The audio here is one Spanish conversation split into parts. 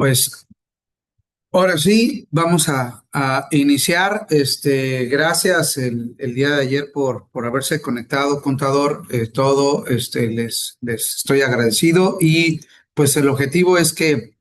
Pues ahora sí, vamos a iniciar. Gracias el día de ayer por haberse conectado, contador. Les estoy agradecido y pues el objetivo es que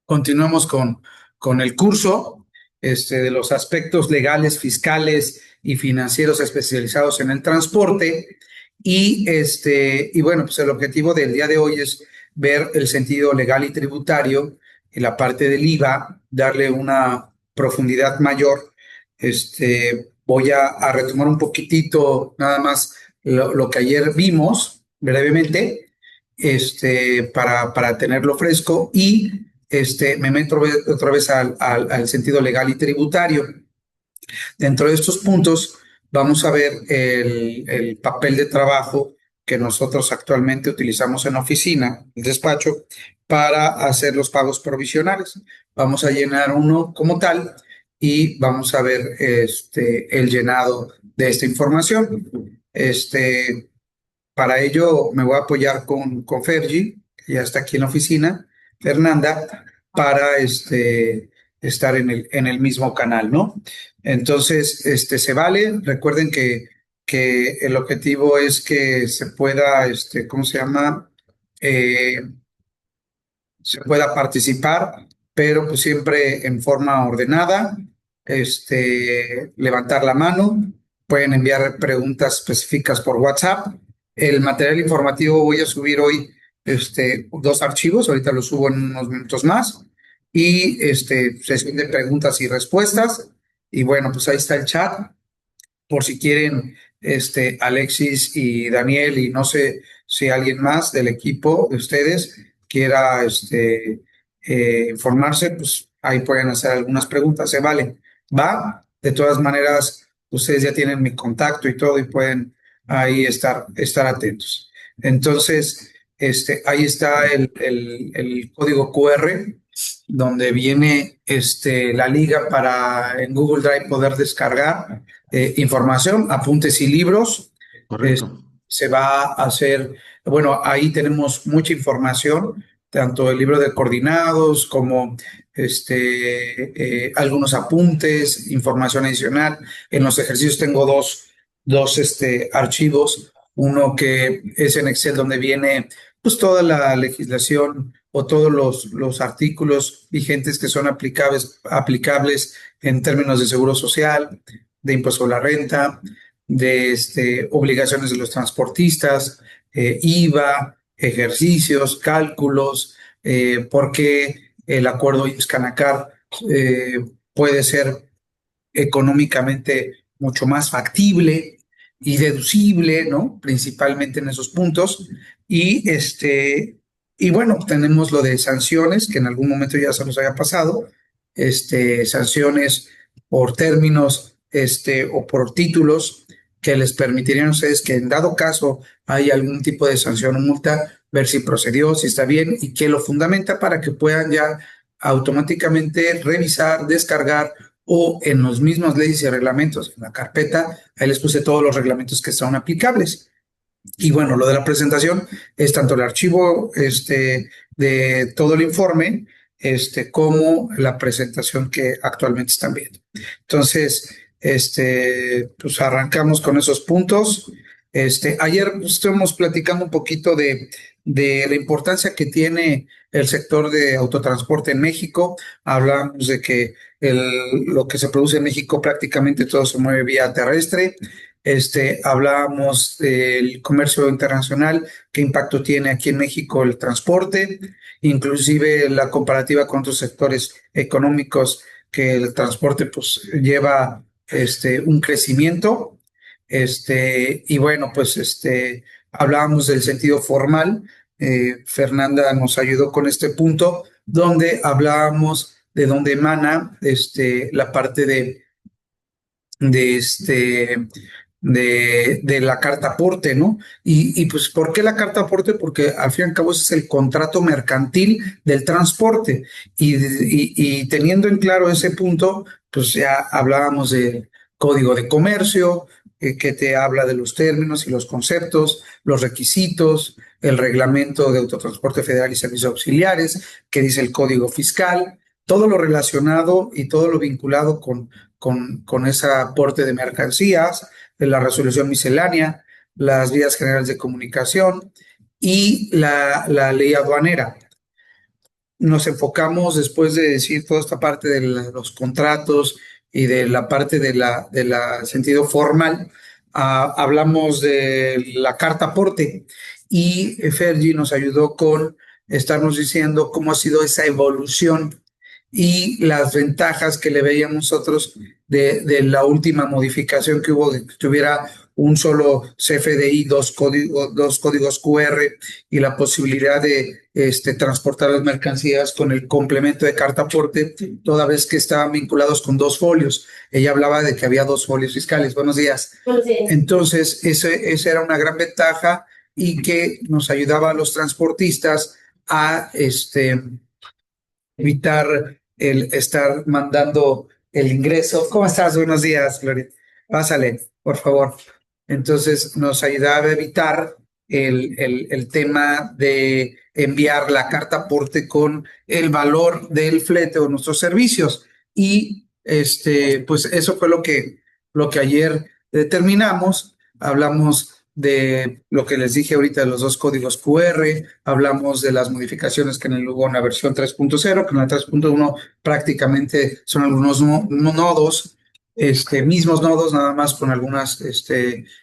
continuemos con el curso de los aspectos legales, fiscales y financieros especializados en el transporte. Y bueno, pues el objetivo del día de hoy es ver el sentido legal y tributario en la parte del IVA, darle una profundidad mayor. Voy a retomar un poquitito nada más lo que ayer vimos brevemente, para tenerlo fresco y me meto otra vez al sentido legal y tributario. Dentro de estos puntos vamos a ver el papel de trabajo que nosotros actualmente utilizamos en oficina, el despacho, para hacer los pagos provisionales. Vamos a llenar uno como tal y vamos a ver el llenado de esta información. Para ello me voy a apoyar con Fergie, que ya está aquí en la oficina, Fernanda, para estar en el mismo canal, ¿no? Entonces, se vale. Recuerden que el objetivo es que se pueda, ¿cómo se llama? Eh, Se pueda participar, pero pues siempre en forma ordenada, levantar la mano, pueden enviar preguntas específicas por WhatsApp. El material informativo voy a subir hoy, dos archivos, ahorita los subo en unos minutos más, y sesión de preguntas y respuestas. Y bueno, pues ahí está el chat, por si quieren, Alexis y Daniel, y no sé si alguien más del equipo de ustedes quiera informarse, pues ahí pueden hacer algunas preguntas, se vale. Va, de todas maneras, ustedes ya tienen mi contacto y todo y pueden ahí estar atentos. Entonces, ahí está el código QR donde viene la liga para en Google Drive poder descargar información, apuntes y libros. Es- Correcto. Se va a hacer, bueno, ahí tenemos mucha información, tanto el libro de coordinados como algunos apuntes, información adicional. En los ejercicios tengo dos archivos, uno que es en Excel donde viene pues toda la legislación o todos los artículos vigentes que son aplicables en términos de seguro social, de impuesto a la renta, de obligaciones de los transportistas, IVA, ejercicios, cálculos, por qué el acuerdo IUS-Canacar puede ser económicamente mucho más factible y deducible, ¿no? Principalmente en esos puntos. Y bueno, tenemos lo de sanciones, que en algún momento ya se nos haya pasado, sanciones por términos, o por títulos que les permitirían a ustedes que en dado caso hay algún tipo de sanción o multa, ver si procedió, si está bien y qué lo fundamenta para que puedan ya automáticamente revisar, descargar o en los mismos leyes y reglamentos, en la carpeta, ahí les puse todos los reglamentos que son aplicables. Y bueno, lo de la presentación es tanto el archivo de todo el informe, como la presentación que actualmente están viendo. Entonces, pues arrancamos con esos puntos. Ayer pues, estuvimos platicando un poquito de la importancia que tiene el sector de autotransporte en México. Hablamos de que lo que se produce en México prácticamente todo se mueve vía terrestre. Hablábamos del comercio internacional, qué impacto tiene aquí en México el transporte, inclusive la comparativa con otros sectores económicos que el transporte pues lleva un crecimiento. Y bueno, pues hablábamos del sentido formal. Fernanda nos ayudó con este punto donde hablábamos de dónde emana la parte de de la carta aporte, ¿no? Y pues, ¿por qué la carta aporte? Porque al fin y al cabo ese es el contrato mercantil del transporte. Y teniendo en claro ese punto, pues ya hablábamos del código de comercio, que te habla de los términos y los conceptos, los requisitos, el reglamento de autotransporte federal y servicios auxiliares, qué dice el código fiscal, todo lo relacionado y todo lo vinculado con ese aporte de mercancías, de la resolución miscelánea, las vías generales de comunicación y la ley aduanera. Nos enfocamos, después de decir toda esta parte de los contratos y de la parte de la sentido formal, hablamos de la carta aporte y Fergie nos ayudó con estarnos diciendo cómo ha sido esa evolución y las ventajas que le veíamos nosotros de la última modificación que hubo, de que tuviera un solo CFDI, dos códigos QR y la posibilidad de transportar las mercancías con el complemento de carta aporte, toda vez que estaban vinculados con dos folios. Ella hablaba de que había dos folios fiscales. Buenos días. Buenos días. Entonces, esa era una gran ventaja y que nos ayudaba a los transportistas a evitar el estar mandando el ingreso. ¿Cómo estás? Buenos días, Gloria. Pásale, por favor. Entonces, nos ayudaba a evitar el tema de enviar la carta aporte con el valor del flete o nuestros servicios. Y pues eso fue lo que ayer determinamos. Hablamos de lo que les dije ahorita de los dos códigos QR, hablamos de las modificaciones que hubo en la versión 3.0, que en la 3.1 prácticamente son algunos nodos, mismos nodos, nada más con algunas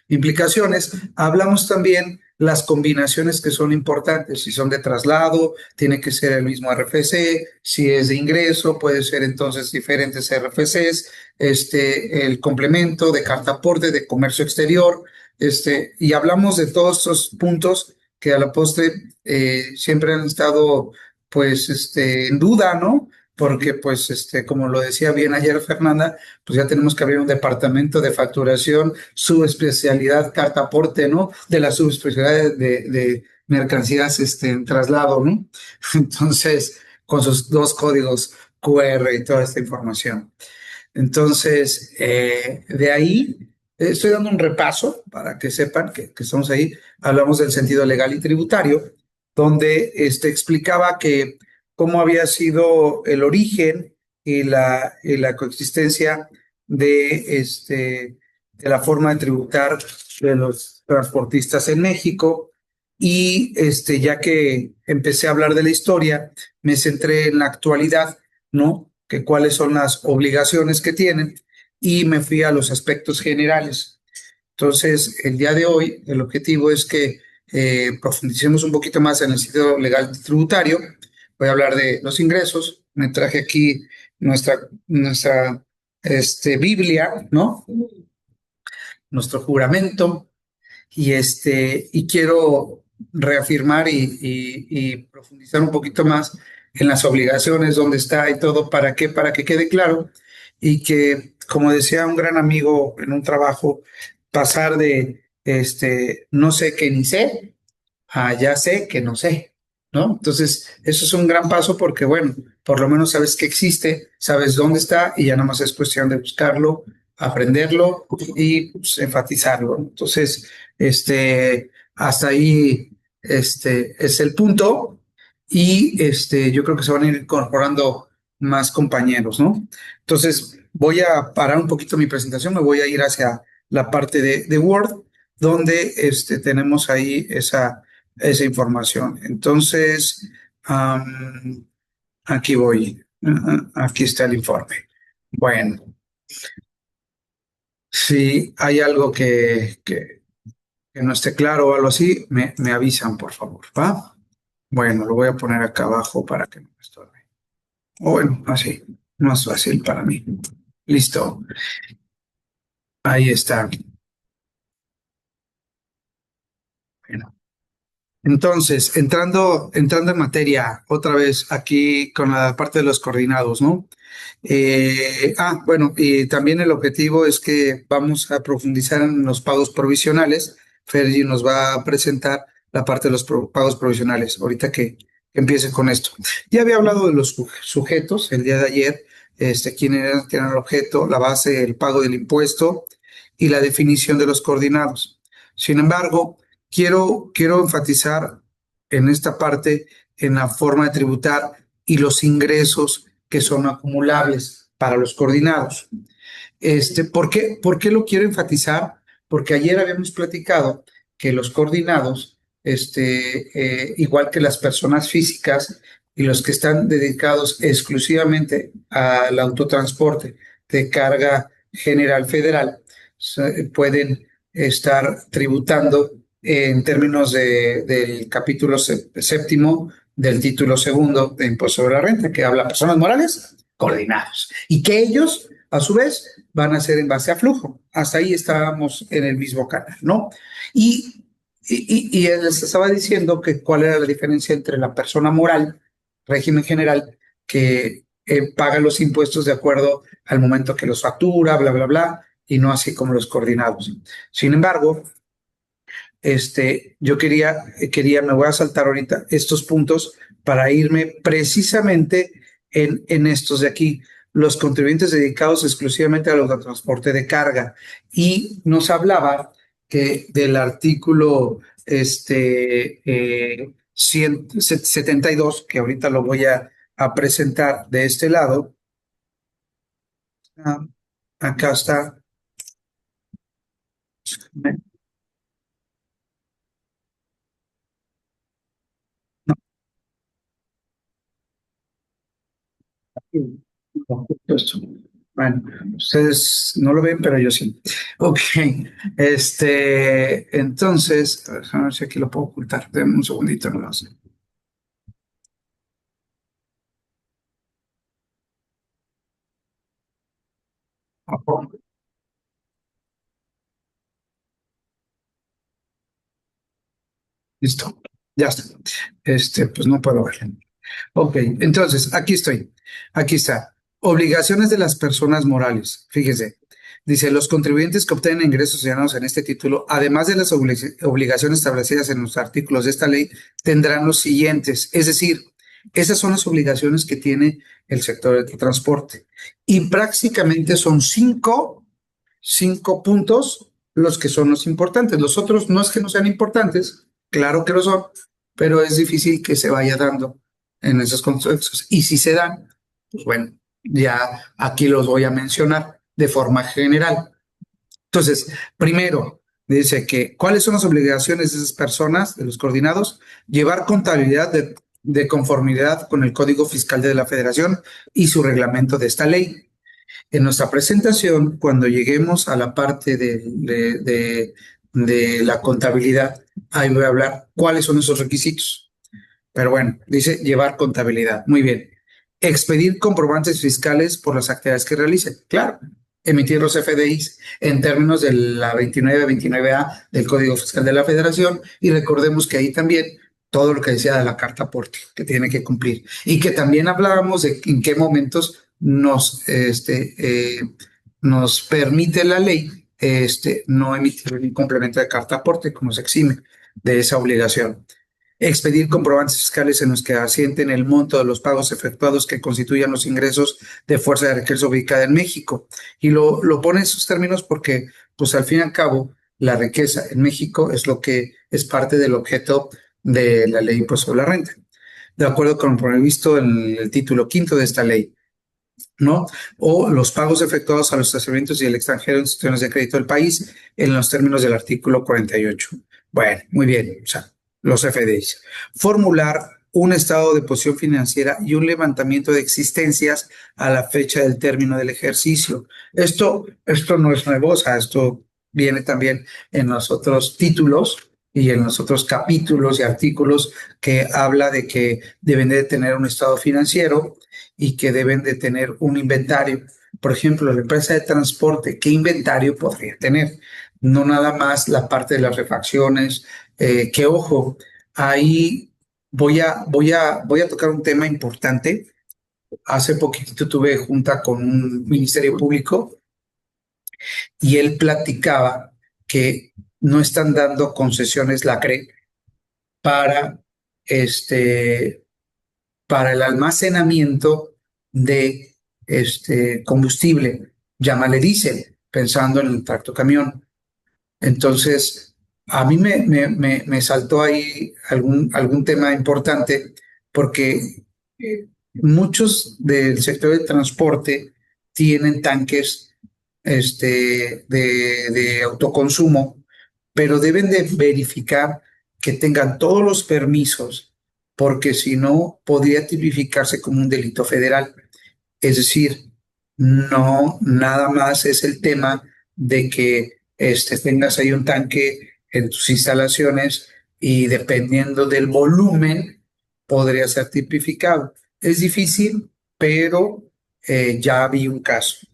implicaciones. Hablamos también las combinaciones que son importantes, si son de traslado, tiene que ser el mismo RFC, si es de ingreso, puede ser entonces diferentes RFCs, el complemento de carta aporte, de comercio exterior, y hablamos de todos estos puntos que a la postre siempre han estado pues en duda, ¿no? Porque pues como lo decía bien ayer Fernanda, pues ya tenemos que abrir un departamento de facturación, subespecialidad carta aporte, ¿no? De la subespecialidad de mercancías en traslado, ¿no? Entonces, con sus dos códigos QR y toda esta información. Entonces, de ahí estoy dando un repaso para que sepan que estamos ahí. Hablamos del sentido legal y tributario, donde explicaba que cómo había sido el origen y la coexistencia de la forma de tributar de los transportistas en México. Y ya que empecé a hablar de la historia, me centré en la actualidad, ¿no? Que cuáles son las obligaciones que tienen y me fui a los aspectos generales. Entonces, el día de hoy, el objetivo es que profundicemos un poquito más en el sitio legal tributario. Voy a hablar de los ingresos. Me traje aquí nuestra Biblia, ¿no? Nuestro juramento. Y quiero reafirmar y profundizar un poquito más en las obligaciones, dónde está y todo, ¿para qué? Para que quede claro y que, como decía un gran amigo en un trabajo, pasar de no sé que ni sé a ya sé que no sé, ¿no? Entonces, eso es un gran paso porque, bueno, por lo menos sabes que existe, sabes dónde está y ya nada más es cuestión de buscarlo, aprenderlo y pues, enfatizarlo. Entonces, hasta ahí es el punto y yo creo que se van a ir incorporando más compañeros, ¿no? Entonces, voy a parar un poquito mi presentación, me voy a ir hacia la parte de Word, donde tenemos ahí esa información. Entonces, aquí voy. Aquí está el informe. Bueno, si hay algo que no esté claro o algo así, me avisan, por favor, ¿va? Bueno, lo voy a poner acá abajo para que no me estorbe. O bueno, así, más fácil para mí. Listo. Ahí está. Bueno. Entonces, entrando en materia otra vez aquí con la parte de los coordinados, ¿no? Bueno, y también el objetivo es que vamos a profundizar en los pagos provisionales. Fergie nos va a presentar la parte de los pagos provisionales, ahorita que empiece con esto. Ya había hablado de los sujetos el día de ayer, quién era el objeto, la base, el pago del impuesto y la definición de los coordinados. Sin embargo, quiero enfatizar en esta parte, en la forma de tributar y los ingresos que son acumulables para los coordinados. ¿Por qué lo quiero enfatizar? Porque ayer habíamos platicado que los coordinados, igual que las personas físicas y los que están dedicados exclusivamente al autotransporte de carga general federal, pueden estar tributando en términos del capítulo séptimo del título segundo de Impuesto sobre la Renta, que habla personas morales coordinados, y que ellos, a su vez, van a ser en base a flujo. Hasta ahí estábamos en el mismo canal, ¿no? Y él les estaba diciendo que cuál era la diferencia entre la persona moral, régimen general, que paga los impuestos de acuerdo al momento que los factura, bla, bla, bla, y no así como los coordinados. Sin embargo, yo me voy a saltar ahorita estos puntos para irme precisamente en estos de aquí, los contribuyentes dedicados exclusivamente al autotransporte de carga. Y nos hablaba que del artículo 72, que ahorita lo voy a presentar de este lado. Ah, acá está. No, esto. Bueno, ustedes no lo ven, pero yo sí. Ok, entonces, déjame ver si aquí lo puedo ocultar. Denme un segundito nomás. Listo, ya está. Pues no puedo verlo. Ok, entonces, aquí estoy. Aquí está. Obligaciones de las personas morales. Fíjese. Dice, los contribuyentes que obtienen ingresos señalados en este título, además de las obligaciones establecidas en los artículos de esta ley, tendrán los siguientes. Es decir, esas son las obligaciones que tiene el sector del transporte. Y prácticamente son cinco puntos los que son los importantes. Los otros no es que no sean importantes, claro que lo son, pero es difícil que se vaya dando en esos contextos. Y si se dan, pues bueno, ya aquí los voy a mencionar de forma general. Entonces, primero, dice que cuáles son las obligaciones de esas personas, de los coordinados, llevar contabilidad de conformidad con el Código Fiscal de la Federación y su reglamento de esta ley. En nuestra presentación, cuando lleguemos a la parte de la contabilidad, ahí voy a hablar cuáles son esos requisitos. Pero bueno, dice llevar contabilidad. Muy bien. Expedir comprobantes fiscales por las actividades que realicen. Claro. Emitir los FDIs en términos de la 29-29A del Código Fiscal de la Federación. Y recordemos que ahí también todo lo que decía de la carta aporte que tiene que cumplir. Y que también hablábamos de en qué momentos nos permite la ley no emitir un complemento de carta aporte, como se exime de esa obligación. Expedir comprobantes fiscales en los que asienten el monto de los pagos efectuados que constituyan los ingresos de fuerza de riqueza ubicada en México. Y lo pone en esos términos porque, pues al fin y al cabo, la riqueza en México es lo que es parte del objeto de la ley impuesto sobre la renta, de acuerdo con lo previsto en el título quinto de esta ley, ¿no? O los pagos efectuados a los establecimientos y el extranjero en instituciones de crédito del país en los términos del artículo 48. Bueno, muy bien, o sea, los FDIs. Formular un estado de posición financiera y un levantamiento de existencias a la fecha del término del ejercicio. Esto no es nuevo, o sea, esto viene también en los otros títulos y en los otros capítulos y artículos que habla de que deben de tener un estado financiero y que deben de tener un inventario. Por ejemplo, la empresa de transporte, ¿qué inventario podría tener? No nada más la parte de las refacciones, que ojo, ahí voy a tocar un tema importante. Hace poquito tuve junta con un ministerio público y él platicaba que no están dando concesiones LACRE para para el almacenamiento de combustible, llámale diésel, pensando en el tractocamión. Entonces, A mí me saltó ahí algún tema importante porque muchos del sector del transporte tienen tanques de autoconsumo, pero deben de verificar que tengan todos los permisos, porque si no, podría tipificarse como un delito federal. Es decir, no nada más es el tema de que tengas ahí un tanque en tus instalaciones y dependiendo del volumen podría ser tipificado. Es difícil, pero ya vi un caso.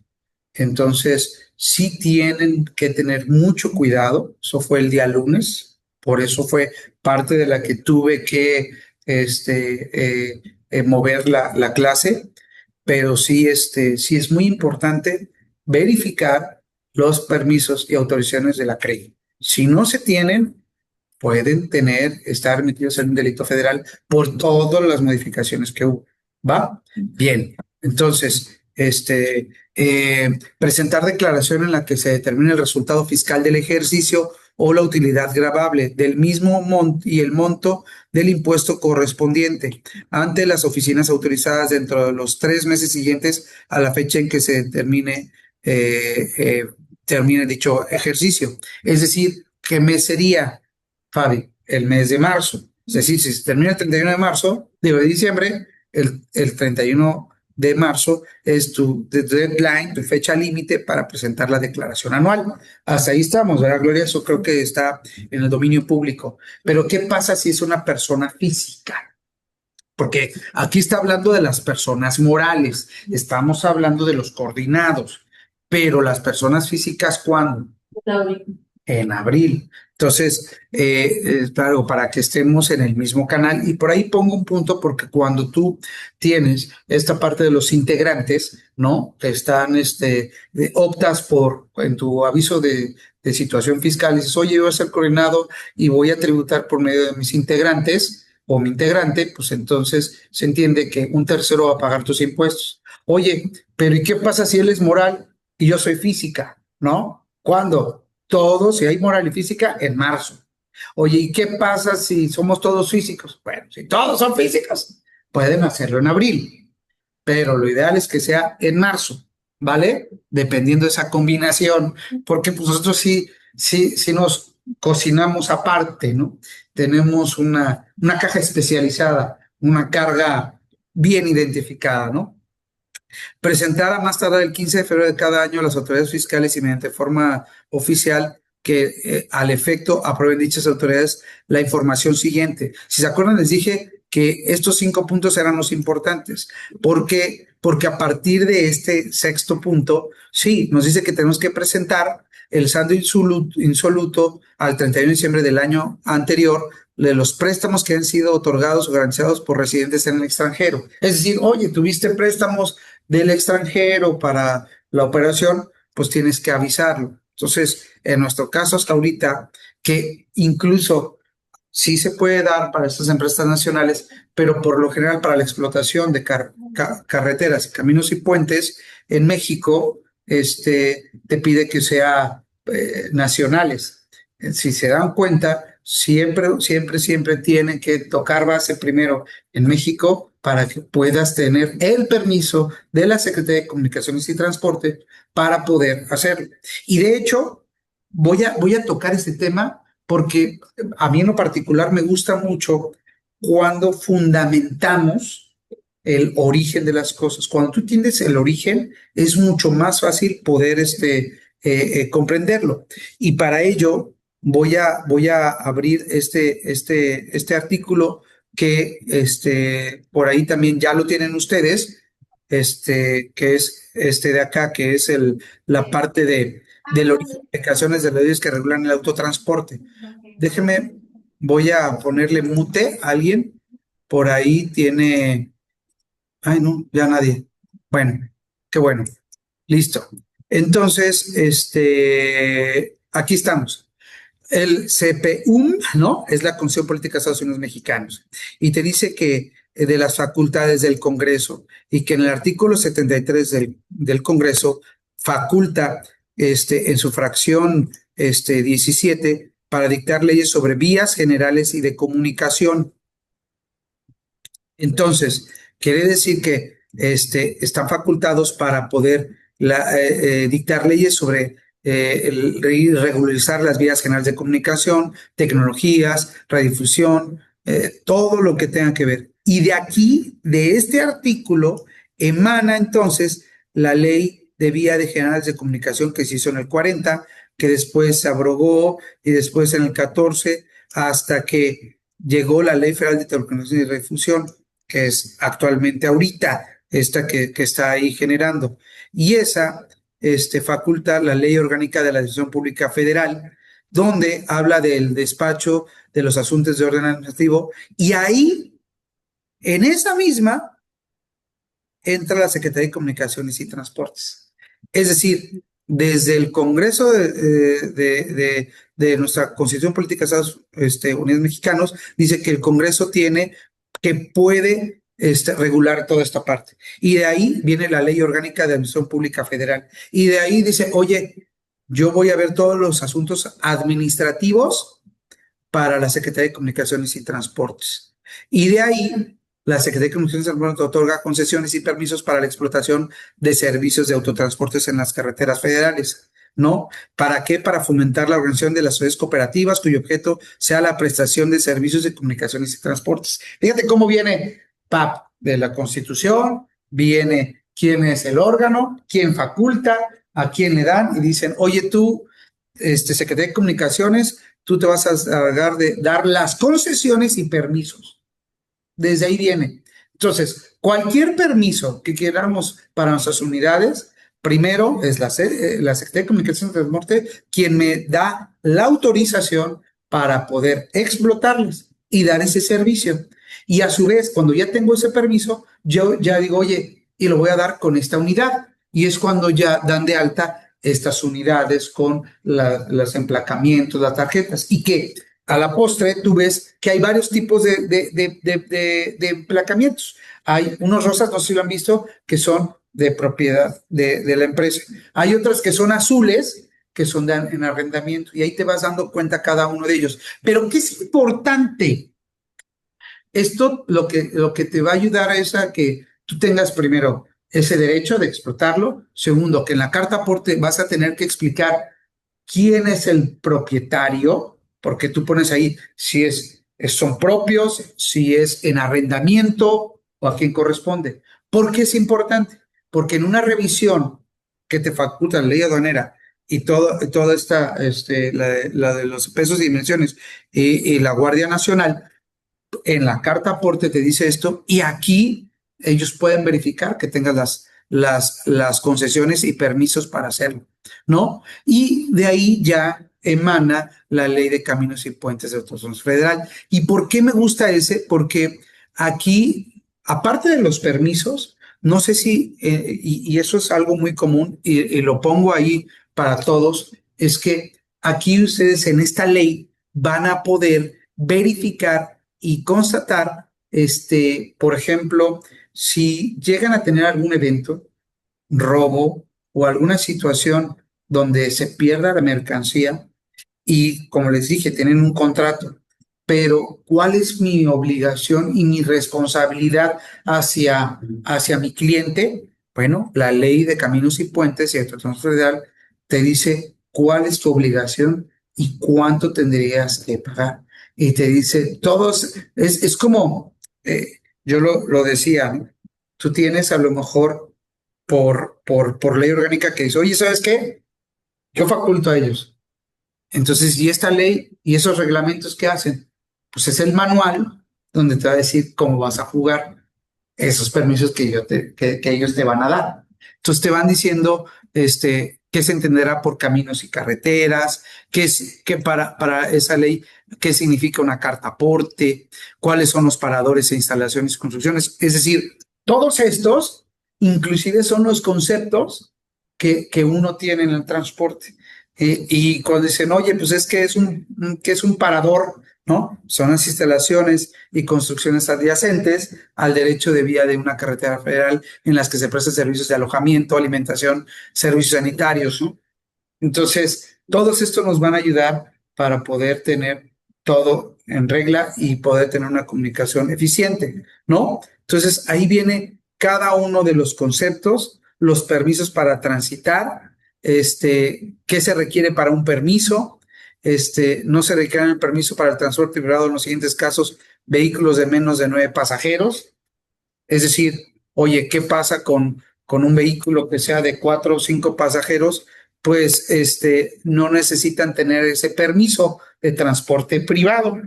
Entonces, sí tienen que tener mucho cuidado. Eso fue el día lunes, por eso fue parte de la que tuve que mover la clase, pero sí, sí es muy importante verificar los permisos y autorizaciones de la CREI. Si no se tienen, pueden estar metidos en un delito federal por todas las modificaciones que hubo. ¿Va? Bien. Entonces, presentar declaración en la que se determine el resultado fiscal del ejercicio o la utilidad gravable del mismo monto y el monto del impuesto correspondiente ante las oficinas autorizadas dentro de los 3 meses siguientes a la fecha en que se termine dicho ejercicio. Es decir, ¿qué mes sería, Fabi? El mes de marzo. Es decir, si se termina el 31 de marzo, digo, de diciembre, el 31 de marzo es tu deadline, tu fecha límite para presentar la declaración anual. Hasta ahí estamos, ¿verdad, Gloria? Eso creo que está en el dominio público. Pero ¿qué pasa si es una persona física? Porque aquí está hablando de las personas morales, estamos hablando de los coordinados, pero las personas físicas, ¿cuándo? En abril. Entonces, claro, para que estemos en el mismo canal y por ahí pongo un punto porque cuando tú tienes esta parte de los integrantes, ¿no? Que están, optas por, en tu aviso de situación fiscal, dices, oye, yo voy a ser coordinado y voy a tributar por medio de mis integrantes o mi integrante, pues entonces se entiende que un tercero va a pagar tus impuestos. Oye, pero ¿y qué pasa si él es moral y yo soy física? ¿No? ¿Cuándo? Todos, si hay moral y física, en marzo. Oye, ¿y qué pasa si somos todos físicos? Bueno, si todos son físicos, pueden hacerlo en abril, pero lo ideal es que sea en marzo, ¿vale? Dependiendo de esa combinación, porque pues nosotros sí nos cocinamos aparte, ¿no? Tenemos una caja especializada, una carga bien identificada, ¿no? Presentar a más tardar el 15 de febrero de cada año a las autoridades fiscales y mediante forma oficial que al efecto aprueben dichas autoridades la información siguiente. Si se acuerdan, les dije que estos 5 puntos eran los importantes. ¿Por qué? Porque a partir de este sexto punto, sí, nos dice que tenemos que presentar el saldo insoluto al 31 de diciembre del año anterior de los préstamos que han sido otorgados o garantizados por residentes en el extranjero. Es decir, oye, tuviste préstamos del extranjero para la operación, pues tienes que avisarlo. Entonces, en nuestro caso hasta ahorita, que incluso sí se puede dar para estas empresas nacionales, pero por lo general para la explotación de carreteras, caminos y puentes en México, te pide que sea nacionales. Si se dan cuenta, siempre tienen que tocar base primero en México para que puedas tener el permiso de la Secretaría de Comunicaciones y Transporte para poder hacerlo. Y de hecho, voy a tocar este tema porque a mí en lo particular me gusta mucho cuando fundamentamos el origen de las cosas. Cuando tú entiendes el origen, es mucho más fácil poder comprenderlo. Y para ello voy a abrir este artículo que por ahí también ya lo tienen ustedes, que es de acá, que es la parte de las implicaciones de las leyes que regulan el autotransporte. Déjeme, voy a ponerle mute a alguien. Por ahí tiene. Ay, no, ya nadie. Bueno, qué bueno. Listo. Entonces, aquí estamos. El CPUM, ¿no? Es la Constitución Política de Estados Unidos Mexicanos. Y te dice que de las facultades del Congreso y que en el artículo 73 del Congreso faculta en su fracción 17 para dictar leyes sobre vías generales y de comunicación. Entonces, quiere decir que están facultados para poder dictar leyes sobre regularizar las vías generales de comunicación, tecnologías, radiodifusión, todo lo que tenga que ver. Y de aquí, de este artículo, emana entonces la ley de vías generales de comunicación que se hizo en el 40, que después se abrogó y después en el 14, hasta que llegó la Ley Federal de Telecomunicaciones y Radiodifusión, que es actualmente ahorita, esta que está ahí generando. Y esa faculta la Ley Orgánica de la Administración Pública Federal, donde habla del despacho de los asuntos de orden administrativo, y ahí, en esa misma, entra la Secretaría de Comunicaciones y Transportes. Es decir, desde el Congreso de nuestra Constitución Política de Estados Unidos Mexicanos, dice que el Congreso puede regular toda esta parte. Y de ahí viene la Ley Orgánica de Administración Pública Federal. Y de ahí dice, oye, yo voy a ver todos los asuntos administrativos para la Secretaría de Comunicaciones y Transportes. Y de ahí la Secretaría de Comunicaciones y Transportes otorga concesiones y permisos para la explotación de servicios de autotransportes en las carreteras federales, ¿no? ¿Para qué? Para fomentar la organización de las sociedades cooperativas cuyo objeto sea la prestación de servicios de comunicaciones y transportes. Fíjate cómo viene PAP de la Constitución, viene quién es el órgano, quién faculta, a quién le dan y dicen, oye tú, Secretaría de Comunicaciones, tú te vas a encargar de dar las concesiones y permisos. Desde ahí viene. Entonces, cualquier permiso que queramos para nuestras unidades, primero es la Secretaría de Comunicaciones y Transporte quien me da la autorización para poder explotarlas y dar ese servicio. Y a su vez, cuando ya tengo ese permiso, yo ya digo, oye, y lo voy a dar con esta unidad. Y es cuando ya dan de alta estas unidades con los emplacamientos, las tarjetas, y que a la postre tú ves que hay varios tipos de emplacamientos. Hay unos rosas, no sé si lo han visto, que son de propiedad de la empresa. Hay otras que son azules, que son en arrendamiento, y ahí te vas dando cuenta cada uno de ellos. Pero ¿qué es importante? Esto lo que te va a ayudar es a que tú tengas primero ese derecho de explotarlo. Segundo, que en la carta aporte vas a tener que explicar quién es el propietario, porque tú pones ahí si son propios, si es en arrendamiento o a quién corresponde. ¿Por qué es importante? Porque en una revisión que te faculta la ley aduanera y toda esta, la de los pesos y dimensiones y la Guardia Nacional, en la carta aporte te dice esto y aquí ellos pueden verificar que tengas las concesiones y permisos para hacerlo, ¿no? Y de ahí ya emana la ley de caminos y puentes de autonomía federal. ¿Y por qué me gusta ese? Porque aquí, aparte de los permisos, no sé si, y eso es algo muy común y lo pongo ahí para todos, es que aquí ustedes en esta ley van a poder verificar y constatar, por ejemplo, si llegan a tener algún evento, robo o alguna situación donde se pierda la mercancía y, como les dije, tienen un contrato, pero ¿cuál es mi obligación y mi responsabilidad hacia mi cliente? Bueno, la ley de caminos y puentes y de transporte federal te dice cuál es tu obligación y cuánto tendrías que pagar. Y te dice, todos, es como, yo lo decía, ¿no? Tú tienes a lo mejor por ley orgánica que dice, oye, ¿sabes qué? Yo faculto a ellos. Entonces, ¿y esta ley y esos reglamentos qué hacen? Pues es el manual donde te va a decir cómo vas a jugar esos permisos que ellos te van a dar. Entonces te van diciendo qué se entenderá por caminos y carreteras, qué para esa ley, qué significa una carta aporte, cuáles son los paradores e instalaciones y construcciones. Es decir, todos estos inclusive son los conceptos que uno tiene en el transporte. Y cuando dicen, oye, pues es que es un parador, ¿no? Son las instalaciones y construcciones adyacentes al derecho de vía de una carretera federal en las que se prestan servicios de alojamiento, alimentación, servicios sanitarios, ¿no? Entonces, todos estos nos van a ayudar para poder tener todo en regla y poder tener una comunicación eficiente, ¿no? Entonces, ahí viene cada uno de los conceptos, los permisos para transitar, qué se requiere para un permiso, no se requiere el permiso para el transporte privado en los siguientes casos: vehículos de menos de 9 pasajeros, es decir, oye, ¿qué pasa con un vehículo que sea de 4 o 5 pasajeros? Pues no necesitan tener ese permiso de transporte privado.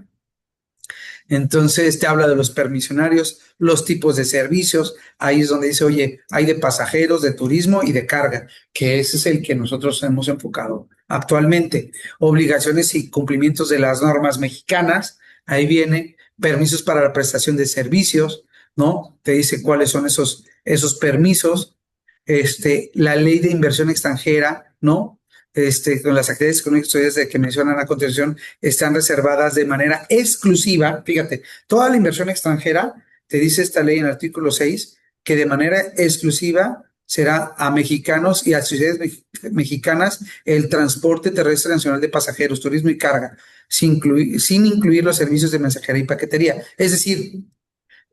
Entonces te habla de los permisionarios, los tipos de servicios. Ahí es donde dice, oye, hay de pasajeros, de turismo y de carga, que ese es el que nosotros hemos enfocado actualmente. Obligaciones y cumplimientos de las normas mexicanas. Ahí viene permisos para la prestación de servicios, ¿no? Te dice cuáles son esos permisos. La ley de inversión extranjera, ¿no? Con las actividades económicas que mencionan a continuación, están reservadas de manera exclusiva. Fíjate, toda la inversión extranjera, te dice esta ley en el artículo 6, que de manera exclusiva será a mexicanos y a ciudades mexicanas el transporte terrestre nacional de pasajeros, turismo y carga, sin incluir los servicios de mensajería y paquetería. Es decir,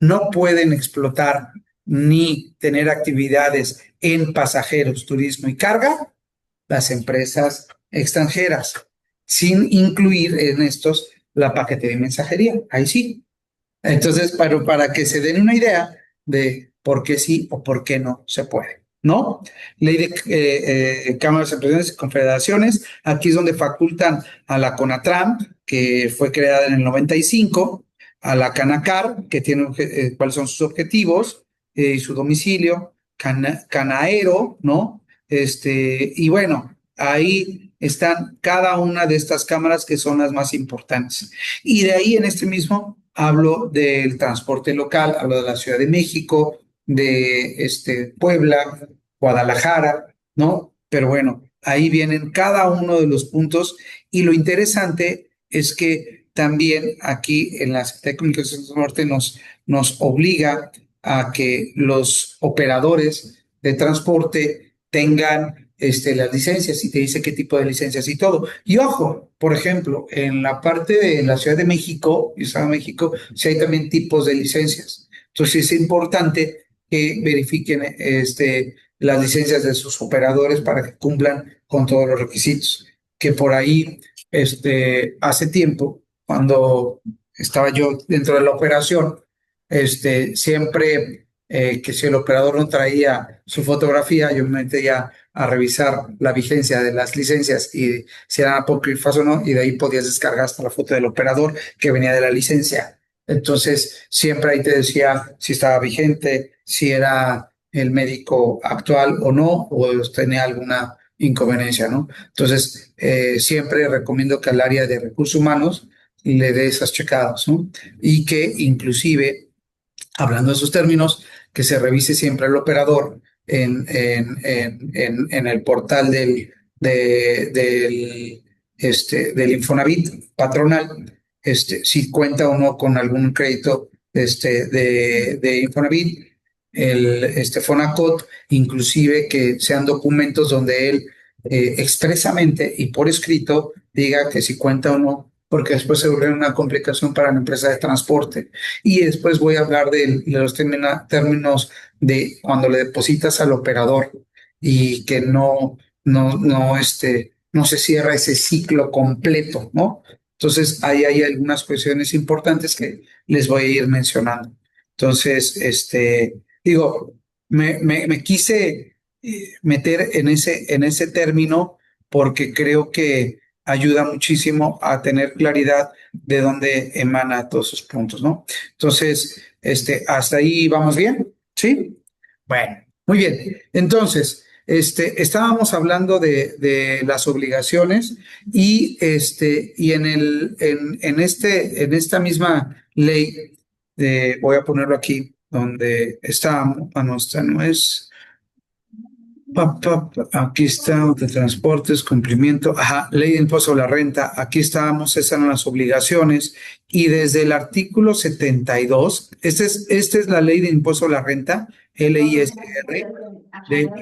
no pueden explotar ni tener actividades en pasajeros, turismo y carga las empresas extranjeras, sin incluir en estos la paquetería y mensajería. Ahí sí. Entonces, para que se den una idea de por qué sí o por qué no se puede, ¿no? Ley de cámaras empresariales y confederaciones. Aquí es donde facultan a la CONATRAM, que fue creada en el 95, a la CANACAR, que tiene cuáles son sus objetivos y su domicilio, CANAERO, ¿no? Y bueno, ahí están cada una de estas cámaras que son las más importantes. Y de ahí en este mismo hablo del transporte local, hablo de la Ciudad de México, de Puebla, Guadalajara, ¿no? Pero bueno, ahí vienen cada uno de los puntos y lo interesante es que también aquí en la Secretaría de Comunicaciones del Norte nos obliga a que los operadores de transporte tengan las licencias y te dice qué tipo de licencias y todo. Y ojo, por ejemplo, en la parte de la Ciudad de México y Estado de México, sí hay también tipos de licencias. Entonces es importante que verifiquen las licencias de sus operadores para que cumplan con todos los requisitos. Que por ahí, hace tiempo, cuando estaba yo dentro de la operación, siempre que si el operador no traía su fotografía, yo me metía a revisar la vigencia de las licencias y si eran apócrifas o no, y de ahí podías descargar hasta la foto del operador que venía de la licencia. Entonces, siempre ahí te decía si estaba vigente, si era el médico actual o no, o tenía alguna inconveniencia, ¿no? Entonces, siempre recomiendo que al área de recursos humanos le dé esas checadas, ¿no? Y que inclusive, hablando de esos términos, que se revise siempre el operador en el portal del Infonavit patronal, si cuenta o no con algún crédito de Infonavit, Fonacot, inclusive que sean documentos donde él expresamente y por escrito diga que si cuenta o no, porque después se vuelve una complicación para la empresa de transporte. Y después voy a hablar de los términos de cuando le depositas al operador y que no se cierra ese ciclo completo, ¿no? Entonces, ahí hay algunas cuestiones importantes que les voy a ir mencionando. Entonces, digo, me quise meter en ese término porque creo que ayuda muchísimo a tener claridad de dónde emana todos esos puntos, ¿no? Entonces, hasta ahí vamos bien, ¿sí? Bueno, muy bien. Entonces, estábamos hablando de las obligaciones y en esta misma ley, voy a ponerlo aquí donde está, no, esta no es. Aquí está, de transportes, cumplimiento, ajá, ley de impuesto a la renta, aquí estábamos, esas eran las obligaciones, y desde el artículo 72, esta es la ley de impuesto a la renta, LISR, de hecho,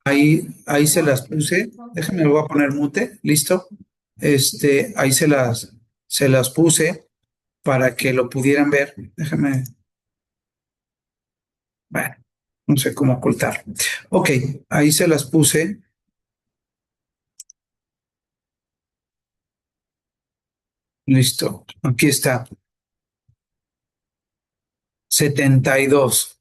Ahí se las puse. Déjenme, lo voy a poner mute. ¿Listo? Ahí se las puse para que lo pudieran ver. Déjenme, bueno, no sé cómo ocultar. Ok, ahí se las puse. Listo. Aquí está. 72.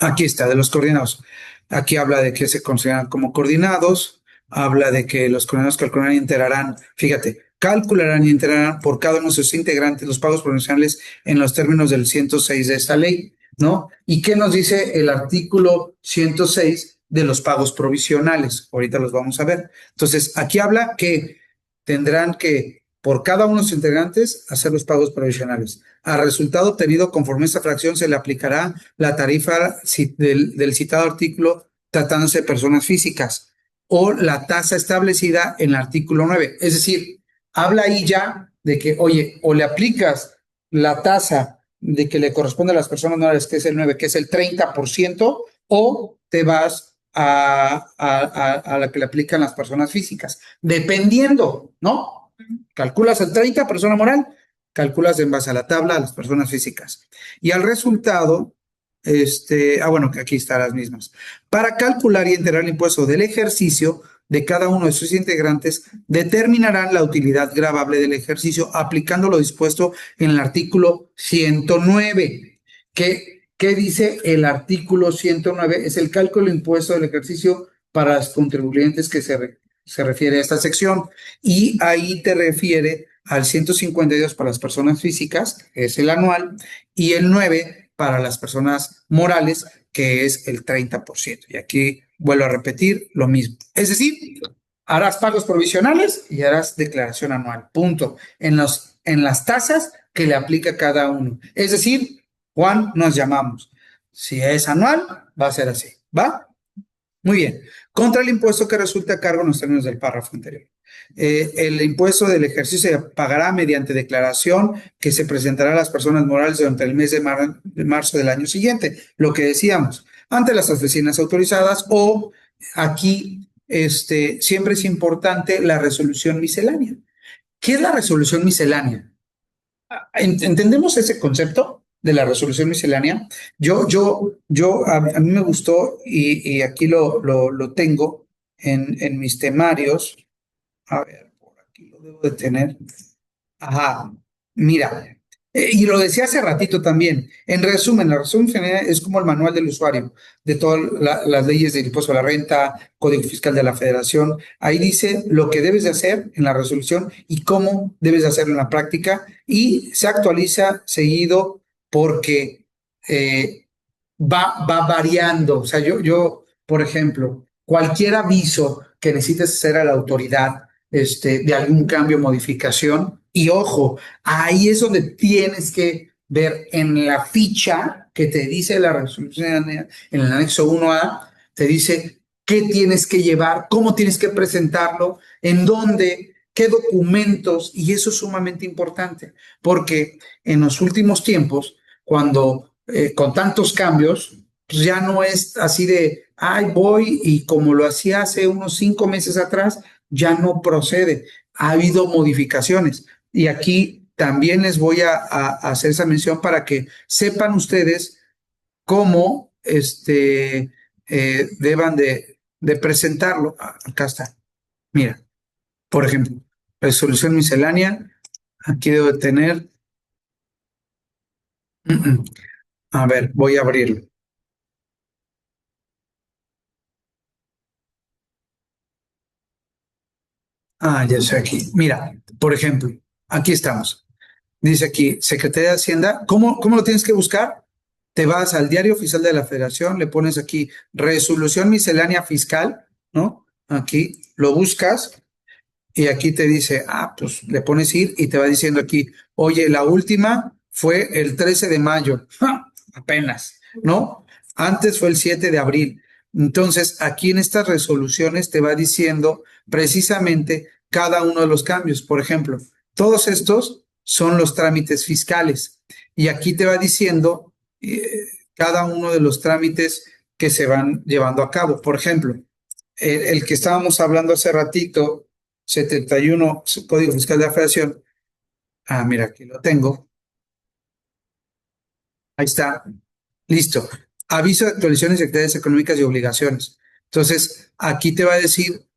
Aquí está, de los coordinados. Aquí habla de que se consideran como coordinados, habla de que los coordinados calcularán y integrarán, fíjate, calcularán y integrarán por cada uno de sus integrantes los pagos provisionales en los términos del 106 de esta ley, ¿no? ¿Y qué nos dice el artículo 106 de los pagos provisionales? Ahorita los vamos a ver. Entonces, aquí habla que tendrán que, por cada uno de sus integrantes, hacer los pagos provisionales. Al resultado obtenido conforme esta fracción se le aplicará la tarifa del citado artículo tratándose de personas físicas o la tasa establecida en el artículo 9. Es decir, habla ahí ya de que, oye, o le aplicas la tasa de que le corresponde a las personas morales, que es el 9, que es el 30%, o te vas a la que le aplican las personas físicas, dependiendo, ¿no? Calculas el 30, persona moral, calculas en base a la tabla a las personas físicas. Y al resultado, bueno, que aquí están las mismas. Para calcular y integrar el impuesto del ejercicio de cada uno de sus integrantes, determinarán la utilidad gravable del ejercicio aplicando lo dispuesto en el artículo 109. ¿Qué dice el artículo 109? Es el cálculo de impuesto del ejercicio para los contribuyentes que se refiere a esta sección. Y ahí te refiere al 152 para las personas físicas, que es el anual, y el 9 para las personas morales, que es el 30%. Y aquí vuelvo a repetir lo mismo. Es decir, harás pagos provisionales y harás declaración anual. Punto. En las tasas que le aplica cada uno. Es decir, Juan, nos llamamos. Si es anual, va a ser así. ¿Va? Muy bien. Contra el impuesto que resulta a cargo en los términos del párrafo anterior. El impuesto del ejercicio se pagará mediante declaración que se presentará a las personas morales durante el mes de marzo del año siguiente, lo que decíamos, ante las oficinas autorizadas o aquí, siempre es importante la resolución miscelánea. ¿Qué es la resolución miscelánea? ¿Entendemos ese concepto de la resolución miscelánea? A mí me gustó y aquí lo tengo en mis temarios. A ver, por aquí lo debo de tener. Ajá, mira, y lo decía hace ratito también. En resumen, la resolución general es como el manual del usuario de todas las leyes del impuesto a la renta, Código Fiscal de la Federación. Ahí dice lo que debes de hacer en la resolución y cómo debes de hacerlo en la práctica y se actualiza seguido porque va variando. O sea, por ejemplo, cualquier aviso que necesites hacer a la autoridad, de algún cambio o modificación. Y ojo, ahí es donde tienes que ver en la ficha que te dice la resolución en el anexo 1A, te dice qué tienes que llevar, cómo tienes que presentarlo, en dónde, qué documentos, y eso es sumamente importante, porque en los últimos tiempos, cuando con tantos cambios, pues ya no es así de, ay, voy y como lo hacía hace unos 5 meses atrás, ya no procede. Ha habido modificaciones y aquí también les voy a hacer esa mención para que sepan ustedes cómo deban de presentarlo. Acá está. Mira, por ejemplo, resolución miscelánea. Aquí debo de tener. A ver, voy a abrirlo. Ya estoy aquí. Mira, por ejemplo, aquí estamos. Dice aquí, Secretaría de Hacienda. ¿Cómo lo tienes que buscar? Te vas al Diario Oficial de la Federación, le pones aquí resolución miscelánea fiscal, ¿no? Aquí lo buscas y aquí te dice, pues le pones ir y te va diciendo aquí, oye, la última fue el 13 de mayo, ¡ja! Apenas, ¿no? Antes fue el 7 de abril. Entonces, aquí en estas resoluciones te va diciendo precisamente cada uno de los cambios. Por ejemplo, todos estos son los trámites fiscales y aquí te va diciendo cada uno de los trámites que se van llevando a cabo. Por ejemplo, el que estábamos hablando hace ratito, 71, Código Fiscal de la Federación. Ah, mira, aquí lo tengo. Ahí está. Listo. Aviso de actualizaciones de actividades económicas y obligaciones. Entonces, aquí te va a decir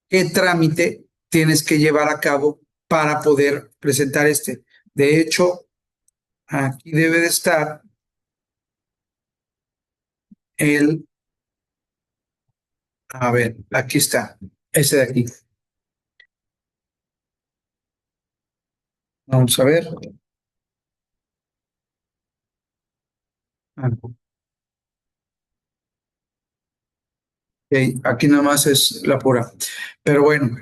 qué trámite tienes que llevar a cabo para poder presentar este. De hecho, aquí debe de estar el, a ver, aquí está, ese de aquí. Vamos a ver. Ah, ok, aquí nada más es la pura. Pero bueno,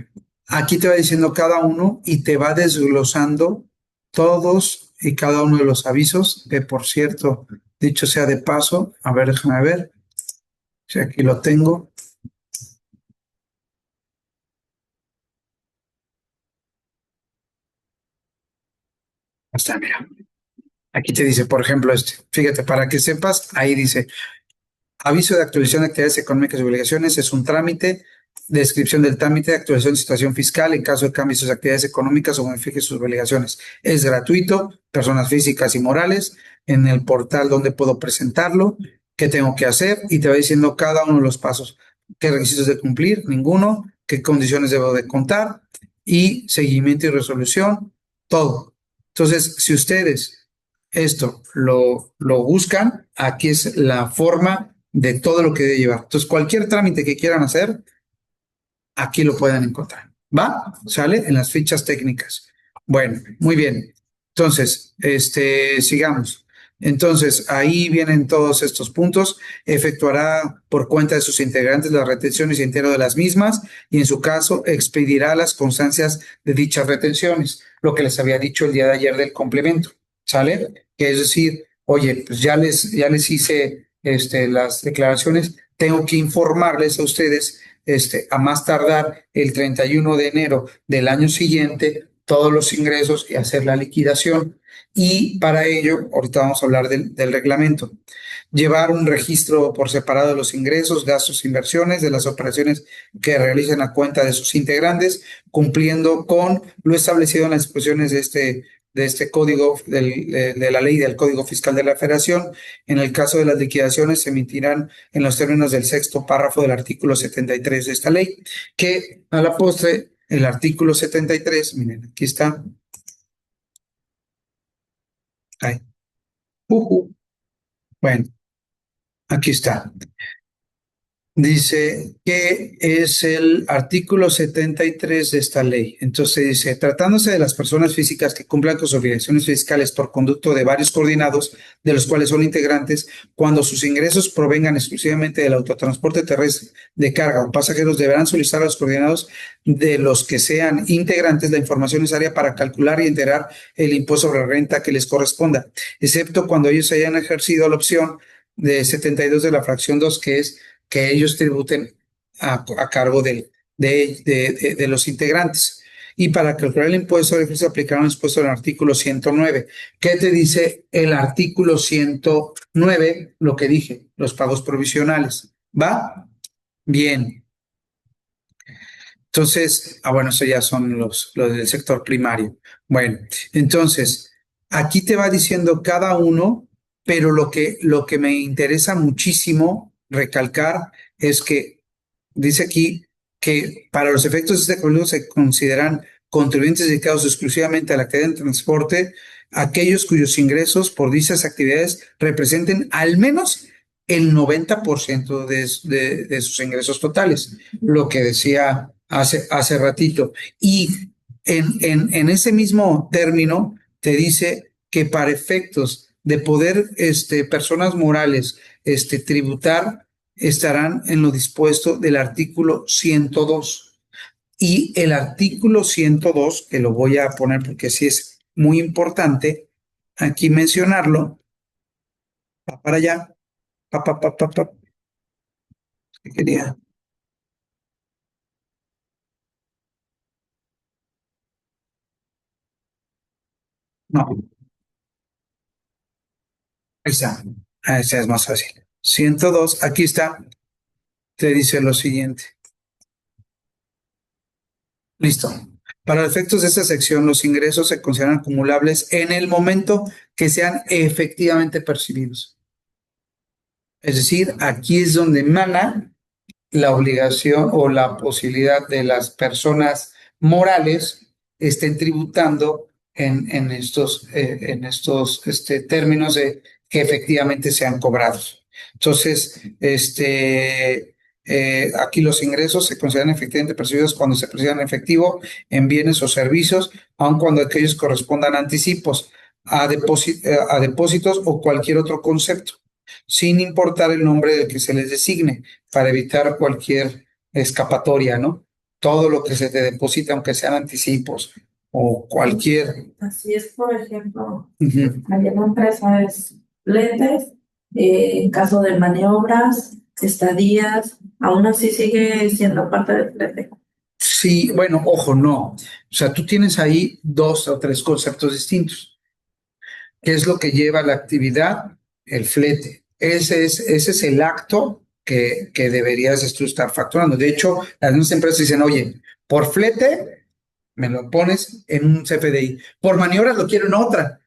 aquí te va diciendo cada uno y te va desglosando todos y cada uno de los avisos, que por cierto, dicho sea de paso, a ver, déjame ver, si aquí lo tengo. Hasta, mira, aquí te dice, por ejemplo, este, fíjate, para que sepas, ahí dice, aviso de actualización de actividades económicas y obligaciones es un trámite. Descripción del trámite de actualización de situación fiscal en caso de cambio de sus actividades económicas o modifique sus obligaciones. Es gratuito, personas físicas y morales, en el portal donde puedo presentarlo, qué tengo que hacer y te va diciendo cada uno de los pasos. ¿Qué requisitos de cumplir? Ninguno. ¿Qué condiciones debo de contar? Y seguimiento y resolución, todo. Entonces, si ustedes esto lo buscan, aquí es la forma de todo lo que debe llevar. Entonces, cualquier trámite que quieran hacer, aquí lo pueden encontrar. ¿Va? ¿Sale? En las fichas técnicas. Bueno, muy bien. Entonces, sigamos. Entonces, ahí vienen todos estos puntos. Efectuará por cuenta de sus integrantes las retenciones y entero de las mismas y en su caso expedirá las constancias de dichas retenciones, lo que les había dicho el día de ayer del complemento. ¿Sale? Que es decir, oye, pues ya les hice las declaraciones, tengo que informarles a ustedes a más tardar el 31 de enero del año siguiente todos los ingresos y hacer la liquidación. Y para ello, ahorita vamos a hablar del reglamento. Llevar un registro por separado de los ingresos, gastos e inversiones de las operaciones que realicen a cuenta de sus integrantes, cumpliendo con lo establecido en las disposiciones de este código, de la ley del Código Fiscal de la Federación. En el caso de las liquidaciones, se emitirán en los términos del sexto párrafo del artículo 73 de esta ley, que a la postre, el artículo 73, miren, aquí está, ahí, bueno, aquí está. Dice que es el artículo 73 de esta ley. Entonces dice, tratándose de las personas físicas que cumplan con sus obligaciones fiscales por conducto de varios coordinados, de los cuales son integrantes, cuando sus ingresos provengan exclusivamente del autotransporte terrestre de carga o pasajeros, deberán solicitar a los coordinados de los que sean integrantes la información necesaria para calcular y enterar el impuesto sobre la renta que les corresponda, excepto cuando ellos hayan ejercido la opción de 72 de la fracción 2, que es que ellos tributen a cargo de los integrantes. Y para calcular el impuesto de ejercicio aplicarán los impuestos del artículo 109. ¿Qué te dice el artículo 109? Lo que dije, los pagos provisionales. ¿Va? Bien. Entonces, bueno, eso ya son los del sector primario. Bueno, entonces, aquí te va diciendo cada uno, pero lo que me interesa muchísimo recalcar es que dice aquí que para los efectos de este código se consideran contribuyentes dedicados exclusivamente a la actividad de transporte aquellos cuyos ingresos por dichas actividades representen al menos el 90% de sus ingresos totales, lo que decía hace ratito. Y en ese mismo término te dice que para efectos de poder personas morales tributar, estarán en lo dispuesto del artículo 102. Y el artículo 102, que lo voy a poner porque sí es muy importante aquí mencionarlo, va para allá, pa, ¿qué quería? No, esa es más fácil. 102, aquí está, te dice lo siguiente. Listo. Para efectos de esta sección, los ingresos se consideran acumulables en el momento que sean efectivamente percibidos. Es decir, aquí es donde emana la obligación o la posibilidad de las personas morales estén tributando en estos términos de que efectivamente sean cobrados. Entonces, aquí los ingresos se consideran efectivamente percibidos cuando se perciban en efectivo en bienes o servicios, aun cuando aquellos correspondan a anticipos, a depósitos o cualquier otro concepto, sin importar el nombre del que se les designe, para evitar cualquier escapatoria, ¿no? Todo lo que se te deposita, aunque sean anticipos o cualquier. Así es, por ejemplo, Ujú. hay una empresa es lentes, en caso de maniobras, estadías, aún así sigue siendo parte del flete. Sí, bueno, ojo, no. O sea, tú tienes ahí dos o tres conceptos distintos. ¿Qué es lo que lleva la actividad? El flete. Ese es el acto que deberías tú estar facturando. De hecho, las mismas empresas dicen, oye, por flete me lo pones en un CFDI. Por maniobras lo quiero en otra.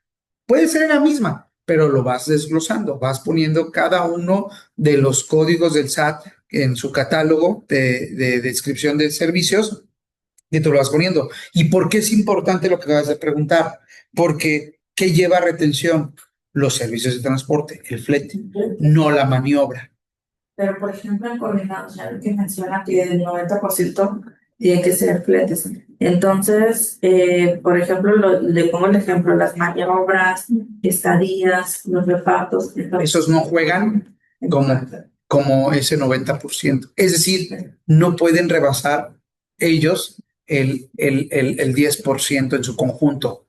Puede ser en la misma, pero lo vas desglosando, vas poniendo cada uno de los códigos del SAT en su catálogo de descripción de servicios y tú lo vas poniendo. ¿Y por qué es importante lo que acabas de preguntar? Porque, ¿qué lleva a retención? Los servicios de transporte, el flete, no la maniobra. Pero, por ejemplo, en coordinados, ya que menciona que el 90% tiene que ser fletes. Entonces, por ejemplo, le pongo el ejemplo, las maniobras, estadías, los repartos. Esos no juegan como ese 90%. Es decir, no pueden rebasar ellos el 10% en su conjunto.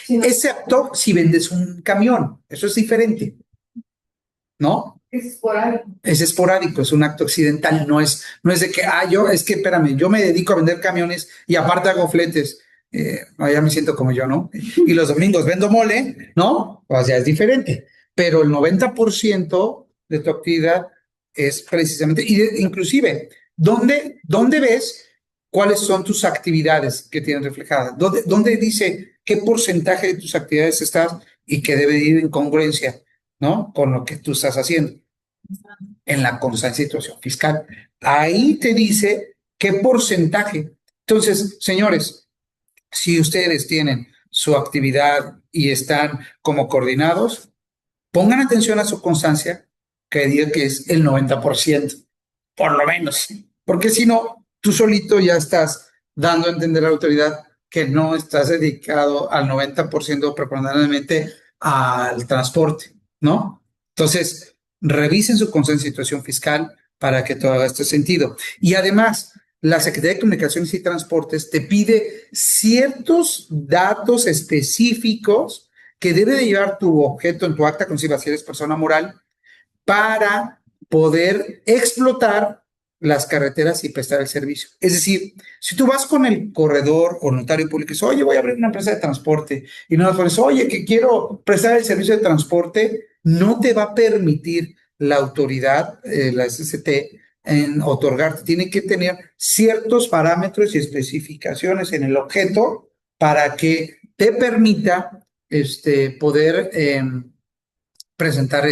Sí, no, Excepto si vendes un camión, eso es diferente, ¿no? es esporádico. Es esporádico, es un acto accidental, no es de que, es que, espérame, yo me dedico a vender camiones y aparte hago fletes. No, ya me siento como yo, ¿no? Y los domingos vendo mole, ¿no? O sea, es diferente. Pero el 90% de tu actividad es precisamente, inclusive, ¿dónde ves cuáles son tus actividades que tienen reflejadas? ¿Dónde dice qué porcentaje de tus actividades estás y que debe ir en congruencia, ¿no? Con lo que tú estás haciendo en la constancia de situación fiscal? Ahí te dice qué porcentaje. Entonces, señores, si ustedes tienen su actividad y están como coordinados, pongan atención a su constancia, que diga que es el 90%, por lo menos, porque si no, tú solito ya estás dando a entender a la autoridad que no estás dedicado al 90% preponderantemente al transporte, ¿no? Entonces, revisen su constancia de situación fiscal para que todo haga este sentido. Y además, la Secretaría de Comunicaciones y Transportes te pide ciertos datos específicos que debe de llevar tu objeto en tu acta consiva si eres persona moral para poder explotar las carreteras y prestar el servicio. Es decir, si tú vas con el corredor o notario público y dices, oye, voy a abrir una empresa de transporte, y no pones, oye, que quiero prestar el servicio de transporte, no te va a permitir la autoridad, la SST, en otorgarte. Tiene que tener ciertos parámetros y especificaciones en el objeto para que te permita poder presentar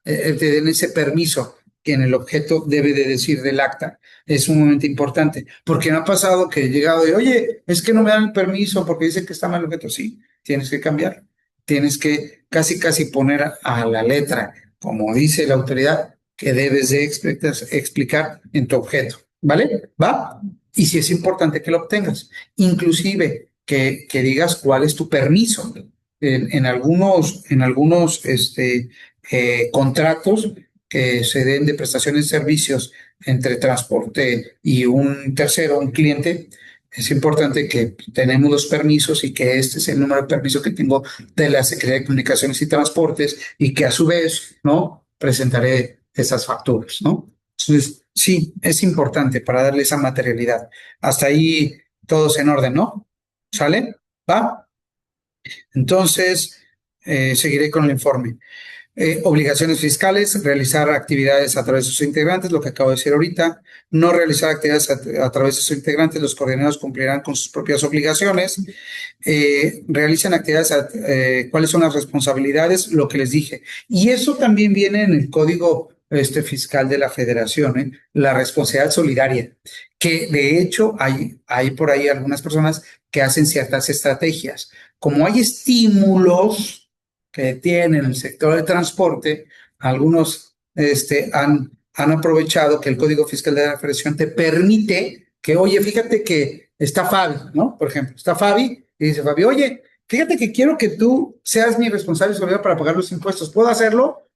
te den ese permiso que en el objeto debe de decir del acta. Es sumamente importante, porque me ha pasado que he llegado y, oye, es que no me dan el permiso porque dicen que está mal el objeto. Sí, tienes que cambiar. Tienes que casi poner a la letra, como dice la autoridad, que debes de explicar en tu objeto. ¿Vale? ¿Va? Y si es importante que lo obtengas. Inclusive que digas cuál es tu permiso en algunos contratos que se den de prestaciones de servicios entre transporte y un tercero, un cliente, es importante que tenemos los permisos y que este es el número de permiso que tengo de la Secretaría de Comunicaciones y Transportes y que a su vez, ¿no? Presentaré esas facturas, ¿no? Entonces, sí, es importante para darle esa materialidad. Hasta ahí todos en orden, ¿no? ¿Sale? ¿Va? Entonces, seguiré con el informe. Obligaciones fiscales, realizar actividades a través de sus integrantes, lo que acabo de decir ahorita, no realizar actividades a través de sus integrantes, los coordinados cumplirán con sus propias obligaciones. Realizan actividades, cuáles son las responsabilidades, lo que les dije. Y eso también viene en el Código Fiscal de la Federación, la responsabilidad solidaria, que de hecho hay por ahí algunas personas que hacen ciertas estrategias. Como hay estímulos que tienen el sector de transporte, algunos han aprovechado que el Código Fiscal de la Federación te permite que, oye, fíjate que está Fabi, ¿no? Por ejemplo, está Fabi y dice Fabi, oye, fíjate que quiero que tú seas mi responsable solidario para pagar los impuestos. ¿Puedo hacerlo?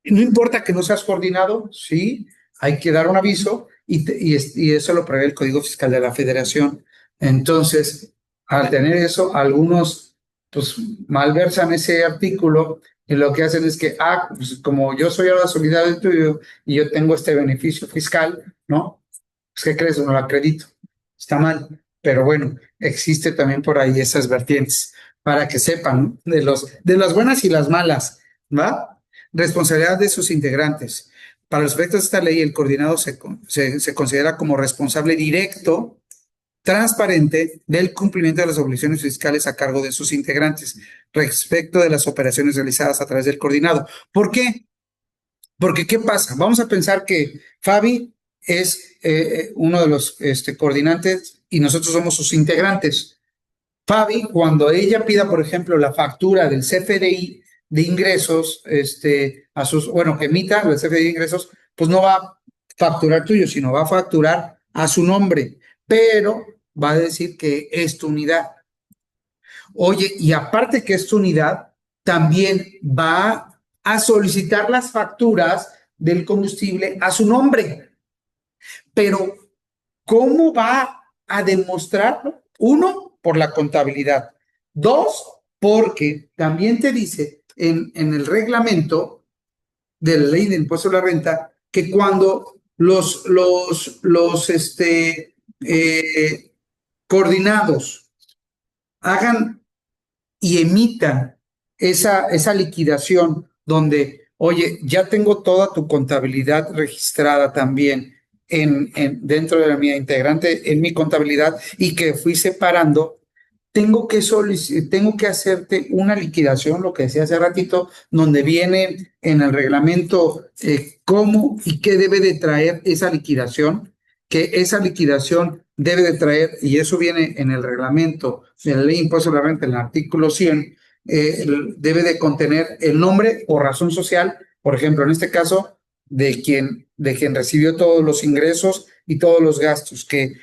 No importa que no seas coordinado, sí, hay que dar un aviso y eso lo prevé el Código Fiscal de la Federación. Entonces, al tener eso, algunos pues malversan ese artículo y lo que hacen es que, pues como yo soy ahora solidario tuyo y yo tengo este beneficio fiscal, ¿no? Pues, ¿qué crees? No lo acredito. Está mal. Pero bueno, existe también por ahí esas vertientes para que sepan, ¿no? De las buenas y las malas, ¿va? Responsabilidad de sus integrantes. Para los efectos de esta ley, el coordinado se considera como responsable directo, transparente, del cumplimiento de las obligaciones fiscales a cargo de sus integrantes respecto de las operaciones realizadas a través del coordinado. ¿Por qué? Porque, ¿qué pasa? Vamos a pensar que Fabi es uno de los coordinantes y nosotros somos sus integrantes. Fabi, cuando ella pida, por ejemplo, la factura del CFDI de ingresos, que emita el CFDI de ingresos, pues no va a facturar tuyo, sino va a facturar a su nombre, pero va a decir que es tu unidad. Oye, y aparte que es tu unidad, también va a solicitar las facturas del combustible a su nombre. Pero, ¿cómo va a demostrarlo? Uno, por la contabilidad. Dos, porque también te dice en el reglamento de la ley de impuesto a la renta que cuando los coordinados hagan y emitan esa liquidación donde, oye, ya tengo toda tu contabilidad registrada también dentro de la mía integrante en mi contabilidad y que fui separando, tengo que hacerte una liquidación, lo que decía hace ratito, donde viene en el reglamento cómo y qué debe de traer esa liquidación, que esa liquidación debe de traer, y eso viene en el reglamento de la ley de impuesto a la renta, en el artículo 100, debe de contener el nombre o razón social, por ejemplo, en este caso, de quien recibió todos los ingresos y todos los gastos, que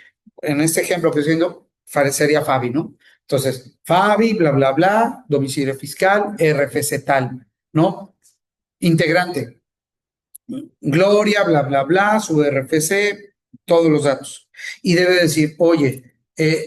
en este ejemplo que estoy viendo, sería Fabi, ¿no? Entonces, Fabi, bla, bla, bla, domicilio fiscal, RFC tal, ¿no? Integrante, Gloria, bla, bla, bla, su RFC, todos los datos. Y debe decir, oye,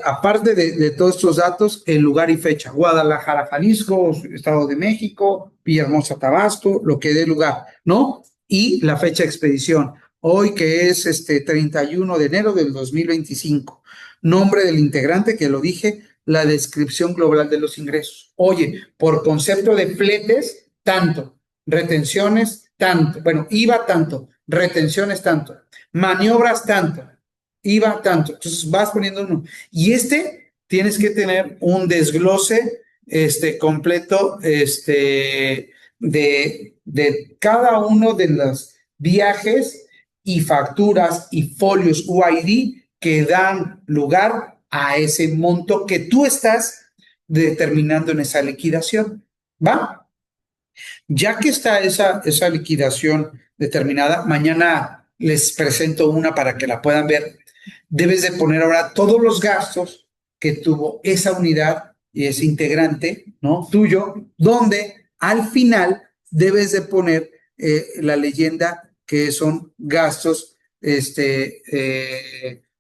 aparte de todos estos datos, el lugar y fecha, Guadalajara, Jalisco, Estado de México, Villahermosa, Tabasco, lo que dé lugar, ¿no? Y la fecha de expedición, hoy que es 31 de enero del 2025. Nombre del integrante, que lo dije, la descripción global de los ingresos. Oye, por concepto de fletes, tanto, retenciones, tanto, bueno, IVA tanto, retenciones tanto, maniobras tanto, IVA tanto. Entonces vas poniendo uno. Y tienes que tener un desglose completo de cada uno de los viajes y facturas y folios UID que dan lugar a ese monto que tú estás determinando en esa liquidación. ¿Va? Ya que está esa liquidación determinada, mañana les presento una para que la puedan ver. Debes de poner ahora todos los gastos que tuvo esa unidad y ese integrante, ¿no? Tuyo, donde al final debes de poner la leyenda que son gastos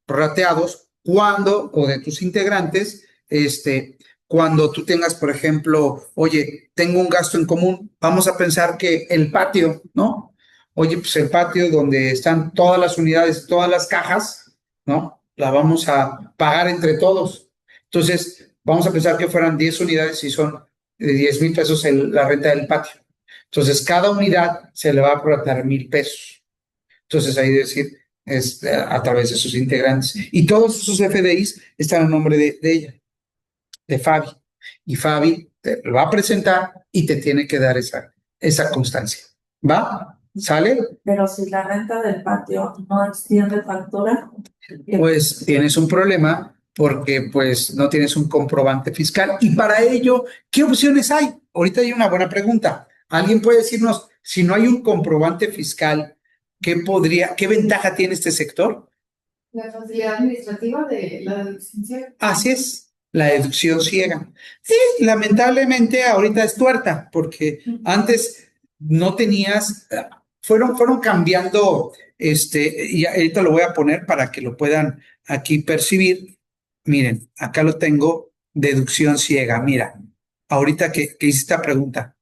prorrateados cuando, o de tus integrantes, cuando tú tengas, por ejemplo, oye, tengo un gasto en común, vamos a pensar que el patio, ¿no? Oye, pues el patio donde están todas las unidades, todas las cajas, ¿no? La vamos a pagar entre todos. Entonces, vamos a pensar que fueran 10 unidades y son de 10,000 pesos la renta del patio. Entonces, cada unidad se le va a aportar 1,000 pesos. Entonces, ahí decir, es a través de sus integrantes. Y todos esos FDIs están a nombre de ella, de Fabi. Y Fabi te lo va a presentar y te tiene que dar esa constancia. ¿Va? ¿Sale? Pero si la renta del patio no extiende factura, Pues tienes un problema porque pues no tienes un comprobante fiscal. Y para ello, ¿qué opciones hay? Ahorita hay una buena pregunta. ¿Alguien puede decirnos, si no hay un comprobante fiscal, qué ventaja tiene este sector? La facilidad administrativa de la deducción ciega. Así es, la deducción ciega. Sí, lamentablemente ahorita es tuerta, porque antes no tenías, fueron cambiando, y ahorita lo voy a poner para que lo puedan aquí percibir. Miren, acá lo tengo, deducción ciega. Mira, ahorita que hice esta pregunta.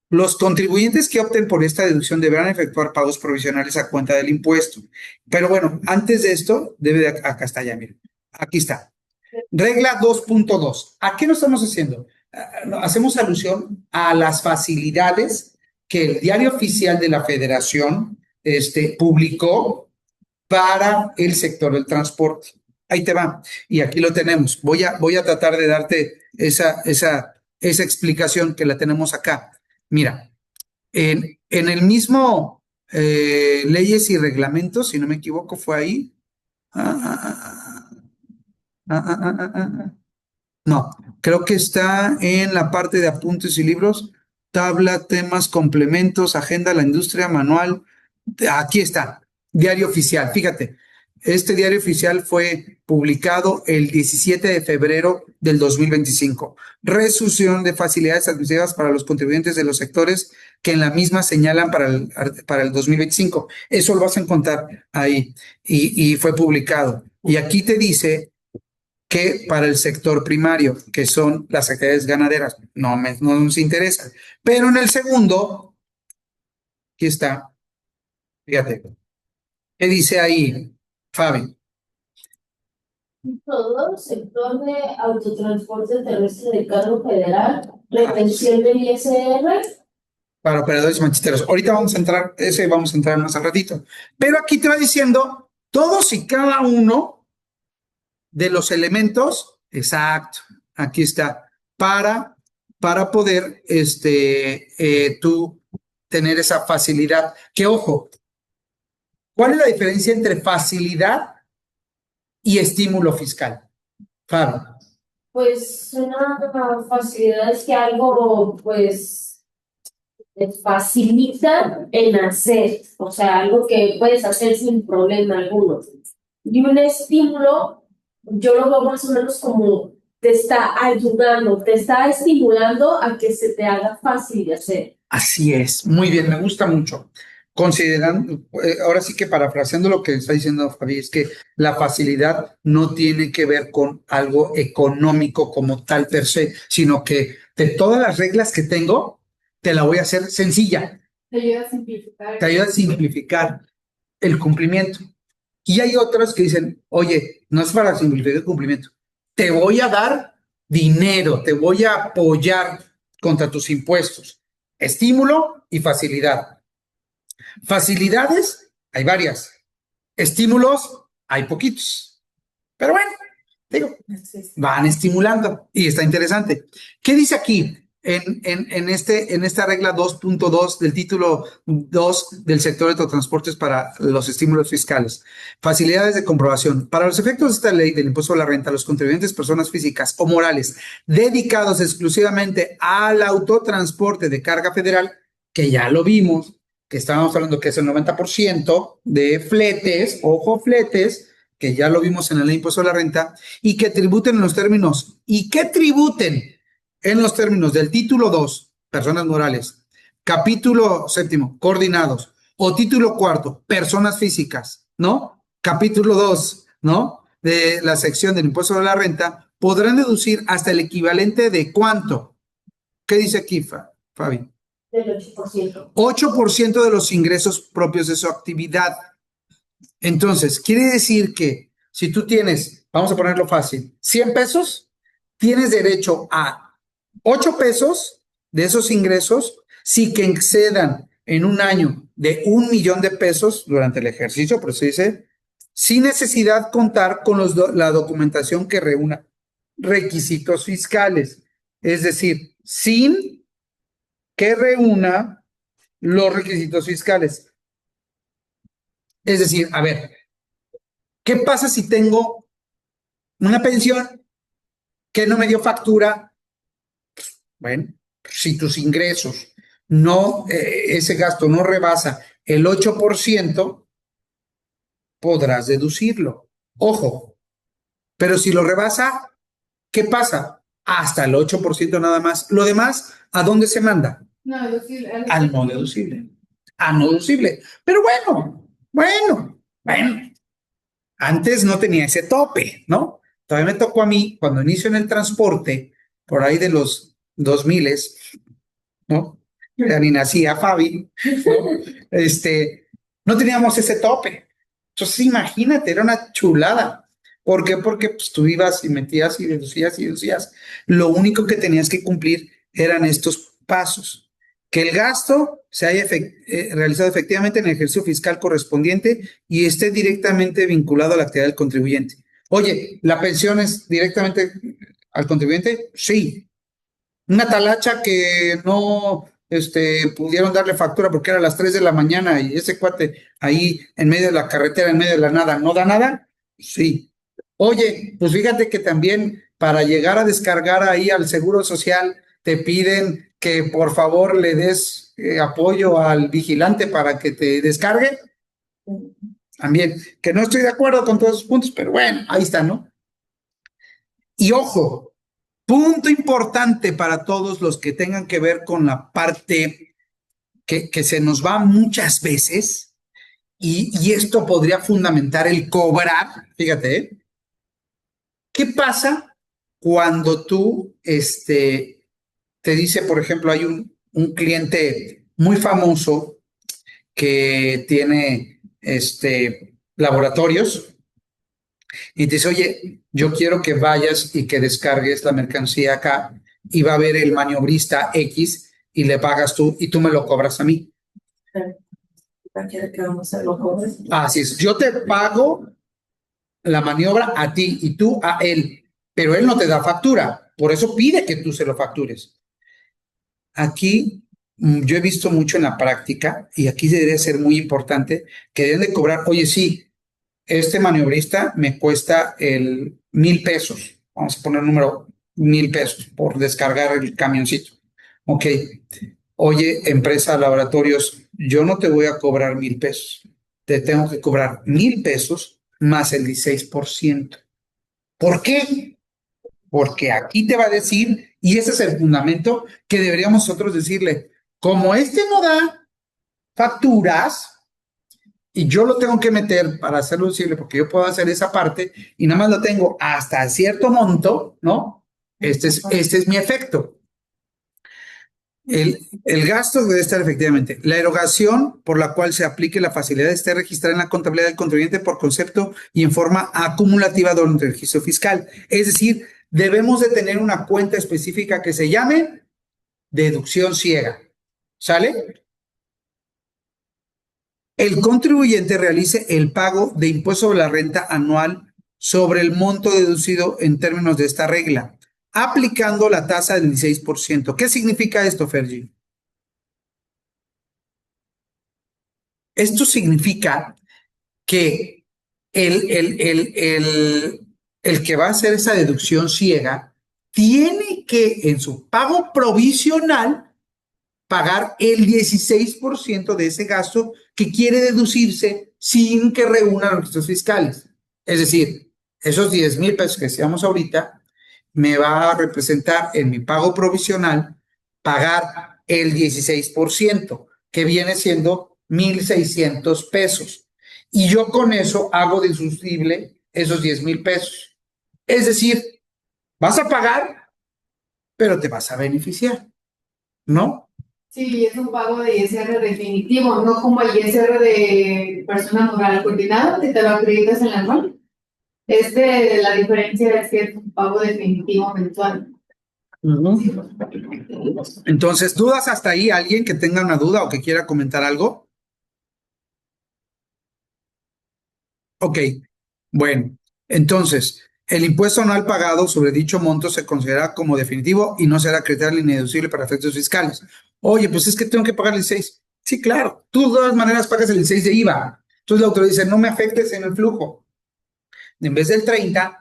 Los contribuyentes que opten por esta deducción deberán efectuar pagos provisionales a cuenta del impuesto. Pero bueno, antes de esto, acá está ya, miren. Aquí está. Regla 2.2. ¿A qué nos estamos haciendo? Hacemos alusión a las facilidades que el Diario Oficial de la Federación publicó para el sector del transporte. Ahí te va. Y aquí lo tenemos. Voy a tratar de darte esa explicación que la tenemos acá. Mira, en el mismo leyes y reglamentos, si no me equivoco, fue ahí. No, creo que está en la parte de apuntes y libros, tabla, temas, complementos, agenda, la industria, manual. Aquí está, diario oficial. Fíjate, este diario oficial fue publicado el 17 de febrero del 2025. Resolución de facilidades administrativas para los contribuyentes de los sectores que en la misma señalan para el 2025. Eso lo vas a encontrar ahí y fue publicado. Y aquí te dice que para el sector primario, que son las actividades ganaderas, no nos interesa. Pero en el segundo, aquí está, fíjate, ¿qué dice ahí, Fabi? Todo sector de autotransporte terrestre de cargo federal, retención del ISR. Para operadores manchisteros. Ahorita vamos a entrar más al ratito. Pero aquí te va diciendo todos y cada uno de los elementos, exacto, aquí está, para poder tú tener esa facilidad. Que ojo, ¿cuál es la diferencia entre facilidad y estímulo fiscal? Fabio. Pues una facilidad es que algo pues te facilita en hacer, o sea, algo que puedes hacer sin problema alguno. Y un estímulo, yo lo veo más o menos como te está ayudando, te está estimulando a que se te haga fácil de hacer. Así es, muy bien, me gusta mucho. Considerando, ahora sí que parafraseando lo que está diciendo Fabi, es que la facilidad no tiene que ver con algo económico como tal per se, sino que de todas las reglas que tengo, te la voy a hacer sencilla. Te ayuda a simplificar. Te ayuda a simplificar el cumplimiento. Y hay otras que dicen, oye, no es para simplificar el cumplimiento, te voy a dar dinero, te voy a apoyar contra tus impuestos. Estímulo y facilidad. Facilidades, hay varias. Estímulos, hay poquitos. Pero bueno, digo, van estimulando y está interesante. ¿Qué dice aquí en esta regla 2.2 del título 2 del sector de autotransportes para los estímulos fiscales? Facilidades de comprobación. Para los efectos de esta ley del impuesto a la renta, los contribuyentes, personas físicas o morales dedicados exclusivamente al autotransporte de carga federal, que ya lo vimos, que estábamos hablando que es el 90% de fletes, ojo, fletes, que ya lo vimos en la ley de impuesto a la renta, y que tributen en los términos, del título 2, personas morales, capítulo 7, coordinados, o título 4, personas físicas, ¿no? Capítulo 2, ¿no? De la sección del impuesto a la renta, podrán deducir hasta el equivalente de ¿cuánto? ¿Qué dice aquí, Fabi? Del 8%. 8% de los ingresos propios de su actividad. Entonces, quiere decir que si tú tienes, vamos a ponerlo fácil, 100 pesos, tienes derecho a 8 pesos de esos ingresos sí que excedan en un año de 1,000,000 de pesos durante el ejercicio, por eso dice, sin necesidad contar con la documentación que reúna requisitos fiscales, es decir, sin que reúna los requisitos fiscales. Es decir, a ver, ¿qué pasa si tengo una pensión que no me dio factura? Bueno, si tus ingresos no, ese gasto no rebasa el 8%, podrás deducirlo. Ojo, pero si lo rebasa, ¿qué pasa? Hasta el 8% nada más. Lo demás, ¿a dónde se manda? No deducible. Al no deducible. A no deducible. Pero bueno. Antes no tenía ese tope, ¿no? Todavía me tocó a mí, cuando inicio en el transporte, por ahí de los 2000, ¿no? Ya ni nacía Fabi, ¿no? No teníamos ese tope. Entonces, imagínate, era una chulada. ¿Por qué? Porque pues, tú ibas y metías y deducías. Lo único que tenías que cumplir eran estos pasos. Que el gasto se haya realizado efectivamente en el ejercicio fiscal correspondiente y esté directamente vinculado a la actividad del contribuyente. Oye, ¿la pensión es directamente al contribuyente? Sí. Una talacha que no pudieron darle factura porque era a las 3 de la mañana y ese cuate ahí en medio de la carretera, en medio de la nada, ¿no da nada? Sí. Oye, pues fíjate que también para llegar a descargar ahí al Seguro Social te piden que por favor le des apoyo al vigilante para que te descargue. También, que no estoy de acuerdo con todos esos puntos, pero bueno, ahí está, ¿no? Y ojo, punto importante para todos los que tengan que ver con la parte que se nos va muchas veces, y esto podría fundamentar el cobrar, fíjate, ¿eh? ¿Qué pasa cuando tú, te dice, por ejemplo, hay un cliente muy famoso que tiene, laboratorios, y te dice, oye, yo quiero que vayas y que descargues la mercancía acá y va a ver el maniobrista X y le pagas tú y tú me lo cobras a mí. Así es, yo te pago la maniobra a ti y tú a él, pero él no te da factura, por eso pide que tú se lo factures. Aquí yo he visto mucho en la práctica y aquí debería ser muy importante que deben de cobrar, oye, sí, este maniobrista me cuesta 1,000 pesos. Vamos a poner el número 1,000 pesos por descargar el camioncito. Ok. Oye, empresa laboratorios, yo no te voy a cobrar 1,000 pesos. Te tengo que cobrar 1,000 pesos más el 16%. ¿Por qué? Porque aquí te va a decir, y ese es el fundamento que deberíamos nosotros decirle, como no da facturas, y yo lo tengo que meter para hacerlo posible porque yo puedo hacer esa parte y nada más lo tengo hasta cierto monto, ¿no? Este es mi efecto. El gasto debe estar efectivamente. La erogación por la cual se aplique la facilidad de estar registrada en la contabilidad del contribuyente por concepto y en forma acumulativa durante el registro fiscal. Es decir, debemos de tener una cuenta específica que se llame deducción ciega. ¿Sale? El contribuyente realice el pago de impuesto sobre la renta anual sobre el monto deducido en términos de esta regla, aplicando la tasa del 16%. ¿Qué significa esto, Fergie? Esto significa que el que va a hacer esa deducción ciega tiene que, en su pago provisional, pagar el 16% de ese gasto que quiere deducirse sin que reúna los requisitos fiscales. Es decir, esos 10,000 pesos que decíamos ahorita me va a representar en mi pago provisional pagar el 16%, que viene siendo 1,600 pesos. Y yo con eso hago deducible esos 10,000 pesos. Es decir, vas a pagar, pero te vas a beneficiar, ¿no? Sí, es un pago de ISR definitivo, no como el ISR de persona moral coordinada que te lo acreditas en la anual. La diferencia es que es un pago definitivo mensual. Ujú. Entonces, ¿dudas hasta ahí? ¿Alguien que tenga una duda o que quiera comentar algo? Ok, bueno, entonces, el impuesto anual pagado sobre dicho monto se considera como definitivo y no será acreditable ni deducible para efectos fiscales. Oye, pues es que tengo que pagar el 6. Sí, claro, tú de todas maneras pagas el 6 de IVA. Entonces la autoridad dice, no me afectes en el flujo. En vez del 30,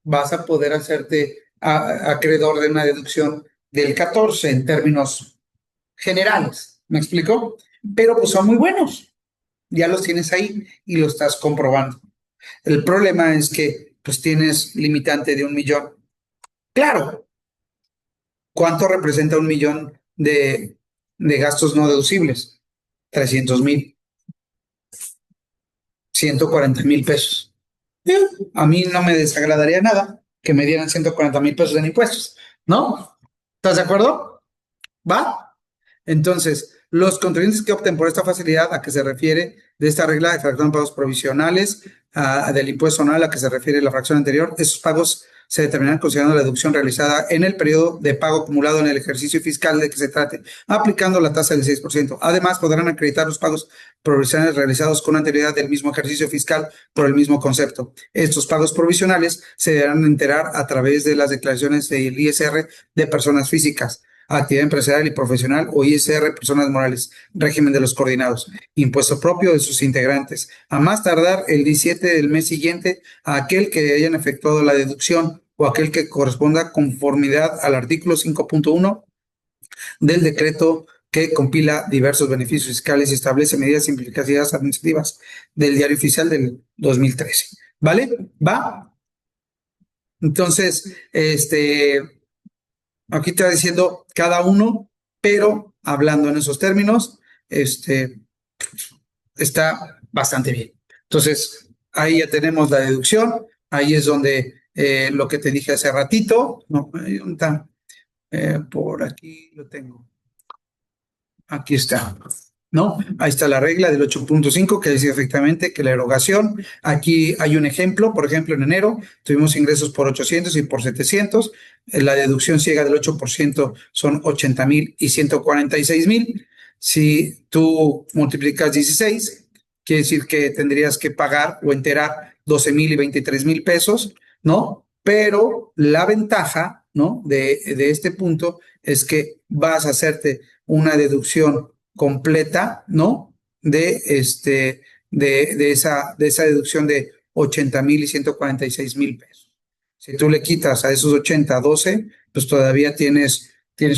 vas a poder hacerte acreedor de una deducción del 14 en términos generales. ¿Me explico? Pero pues son muy buenos. Ya los tienes ahí y lo estás comprobando. El problema es que pues tienes limitante de 1 millón. Claro, ¿cuánto representa 1 millón de gastos no deducibles? 300,000, 140,000 pesos. A mí no me desagradaría nada que me dieran 140,000 pesos en impuestos, ¿no? ¿Estás de acuerdo? ¿Va? Entonces, los contribuyentes que opten por esta facilidad a que se refiere de esta regla de fracción de pagos provisionales del impuesto anual a que se refiere la fracción anterior, esos pagos se determinarán considerando la deducción realizada en el periodo de pago acumulado en el ejercicio fiscal de que se trate, aplicando la tasa del 6%. Además, podrán acreditar los pagos provisionales realizados con anterioridad del mismo ejercicio fiscal por el mismo concepto. Estos pagos provisionales se deberán enterar a través de las declaraciones del ISR de personas físicas, actividad empresarial y profesional o ISR, personas morales, régimen de los coordinados, impuesto propio de sus integrantes, a más tardar el 17 del mes siguiente a aquel que hayan efectuado la deducción o aquel que corresponda conformidad al artículo 5.1 del decreto que compila diversos beneficios fiscales y establece medidas simplificativas administrativas del Diario Oficial del 2013. ¿Vale? ¿Va? Entonces, aquí está diciendo cada uno, pero hablando en esos términos, está bastante bien. Entonces, ahí ya tenemos la deducción, ahí es donde lo que te dije hace ratito, no, está, por aquí lo tengo. Aquí está, ¿no? Ahí está la regla del 8.5 que dice efectivamente que la erogación, aquí hay un ejemplo, por ejemplo, en enero tuvimos ingresos por 800 y por 700, la deducción ciega del 8% son 80,000 y 146,000. Si tú multiplicas 16, quiere decir que tendrías que pagar o enterar 12,000 y 23,000 pesos, ¿no? Pero la ventaja, ¿no? De este punto es que vas a hacerte una deducción completa, ¿no? De esa deducción de 80,000 y 146,000 pesos. Si tú le quitas a esos 80, 12, pues todavía tienes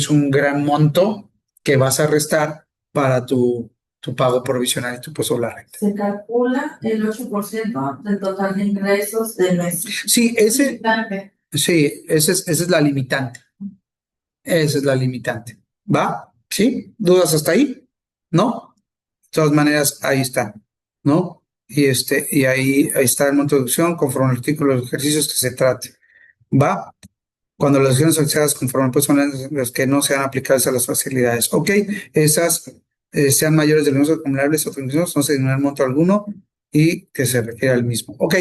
un gran monto que vas a restar para tu pago provisional y tu impuesto sobre la renta. Se calcula el 8% del total de ingresos del mes. Sí, esa es la limitante. Esa es la limitante. ¿Va? ¿Sí? ¿Dudas hasta ahí? ¿No? De todas maneras, ahí está, ¿no? Y ahí está el monto de deducción conforme al artículo de los ejercicios que se trate. ¿Va? Cuando las deducciones asociadas conforme pues son las que no sean aplicables a las facilidades. Ok, esas sean mayores de los ingresos acumulables o ingresos, no se disminuirá el monto alguno y que se requiera el mismo. Ok,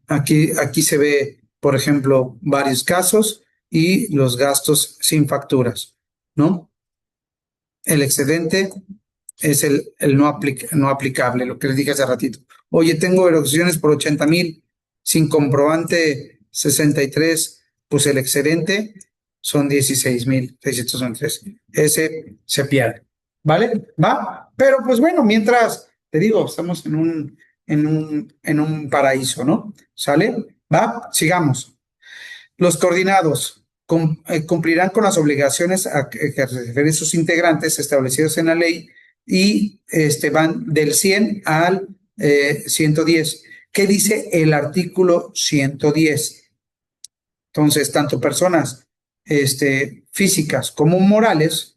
aquí se ve, por ejemplo, varios casos y los gastos sin facturas, ¿no? El excedente es el no aplicable, lo que les dije hace ratito. Oye, tengo erogaciones por 80,000 sin comprobante 63, pues el excedente son 16,693. Ese se pierde. ¿Vale? ¿Va? Pero pues bueno, mientras, te digo, estamos en un paraíso, ¿no? ¿Sale? ¿Va? Sigamos. Los coordinados cumplirán con las obligaciones a que refieren sus integrantes establecidos en la ley y van del 100 al 110. ¿Qué dice el artículo 110? Entonces, tanto personas físicas como morales,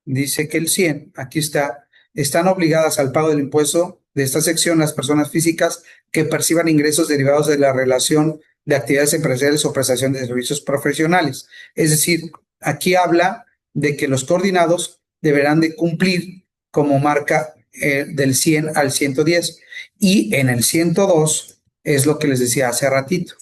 dice que el 100, aquí está, están obligadas al pago del impuesto de esta sección las personas físicas que perciban ingresos derivados de la relación de actividades empresariales o prestación de servicios profesionales. Es decir, aquí habla de que los coordinados deberán de cumplir como marca del 100 al 110 y en el 102 es lo que les decía hace ratito,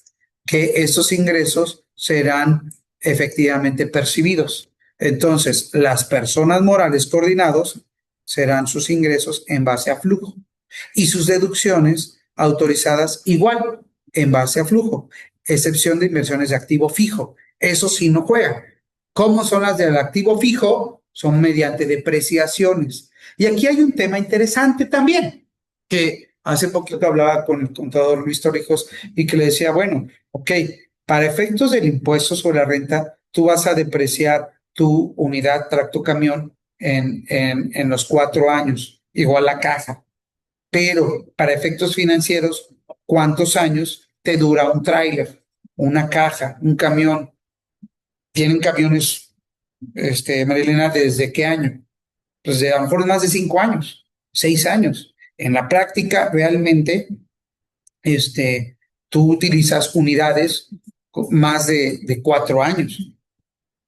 que estos ingresos serán efectivamente percibidos. Entonces, las personas morales coordinados serán sus ingresos en base a flujo y sus deducciones autorizadas igual en base a flujo, excepción de inversiones de activo fijo. Eso sí no juega. ¿Cómo son las del activo fijo? Son mediante depreciaciones. Y aquí hay un tema interesante también, que hace poquito hablaba con el contador Luis Torrijos y que le decía, bueno, ok, para efectos del impuesto sobre la renta, tú vas a depreciar tu unidad tracto camión en los 4 años, igual la caja. Pero para efectos financieros, ¿cuántos años te dura un tráiler, una caja, un camión? ¿Tienen camiones, Marilena, desde qué año? Pues de a lo mejor más de 5 años, 6 años. En la práctica, realmente, tú utilizas unidades más de 4 años.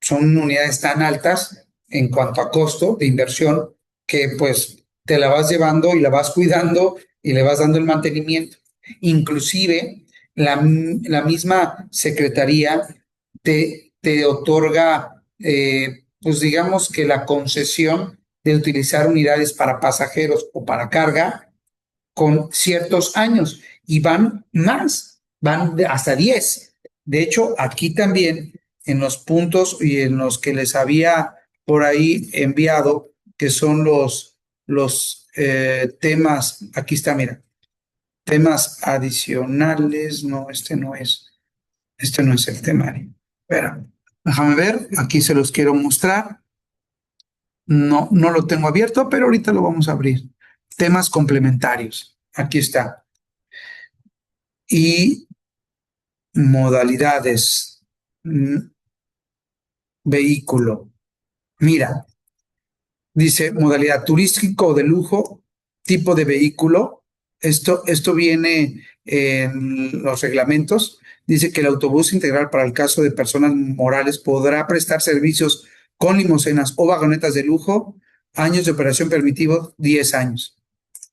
Son unidades tan altas en cuanto a costo de inversión que pues te la vas llevando y la vas cuidando y le vas dando el mantenimiento. Inclusive la misma secretaría te otorga, pues digamos que la concesión de utilizar unidades para pasajeros o para carga con ciertos años y van más, van hasta 10. De hecho, aquí también en los puntos y en los que les había por ahí enviado, que son los temas, aquí está, mira, temas adicionales, no, este no es el temario. Espera, déjame ver, aquí se los quiero mostrar. No, no lo tengo abierto, pero ahorita lo vamos a abrir. Temas complementarios. Aquí está. Y modalidades. Vehículo. Mira, dice modalidad turístico o de lujo, tipo de vehículo. Esto viene en los reglamentos. Dice que el autobús integral para el caso de personas morales podrá prestar servicios con limusenas o vagonetas de lujo. Años de operación permitidos, 10 años.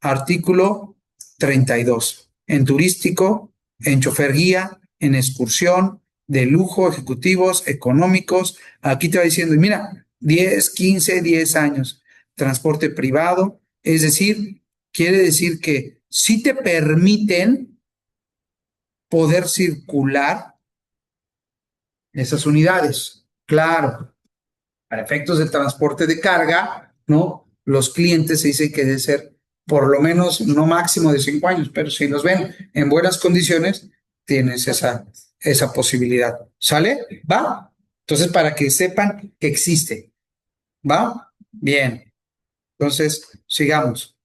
Artículo 32. En turístico, en chofer guía, en excursión, de lujo, ejecutivos, económicos. Aquí te va diciendo, y mira, 10, 15, 10 años. Transporte privado, es decir, quiere decir que si te permiten poder circular esas unidades. Claro, para efectos de transporte de carga, ¿no? Los clientes se dicen que debe ser por lo menos no máximo de 5 años, pero si los ven en buenas condiciones, tienes esa posibilidad. ¿Sale? ¿Va? Entonces, para que sepan que existe. ¿Va? Bien. Entonces, sigamos.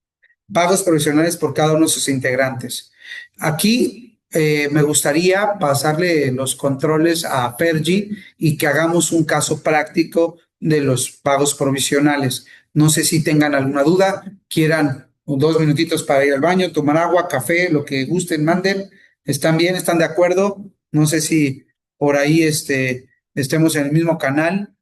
Pagos provisionales por cada uno de sus integrantes. Aquí me gustaría pasarle los controles a Fergie y que hagamos un caso práctico de los pagos provisionales. No sé si tengan alguna duda, quieran 2 minutitos para ir al baño, tomar agua, café, lo que gusten, manden. ¿Están bien? ¿Están de acuerdo? No sé si por ahí estemos en el mismo canal.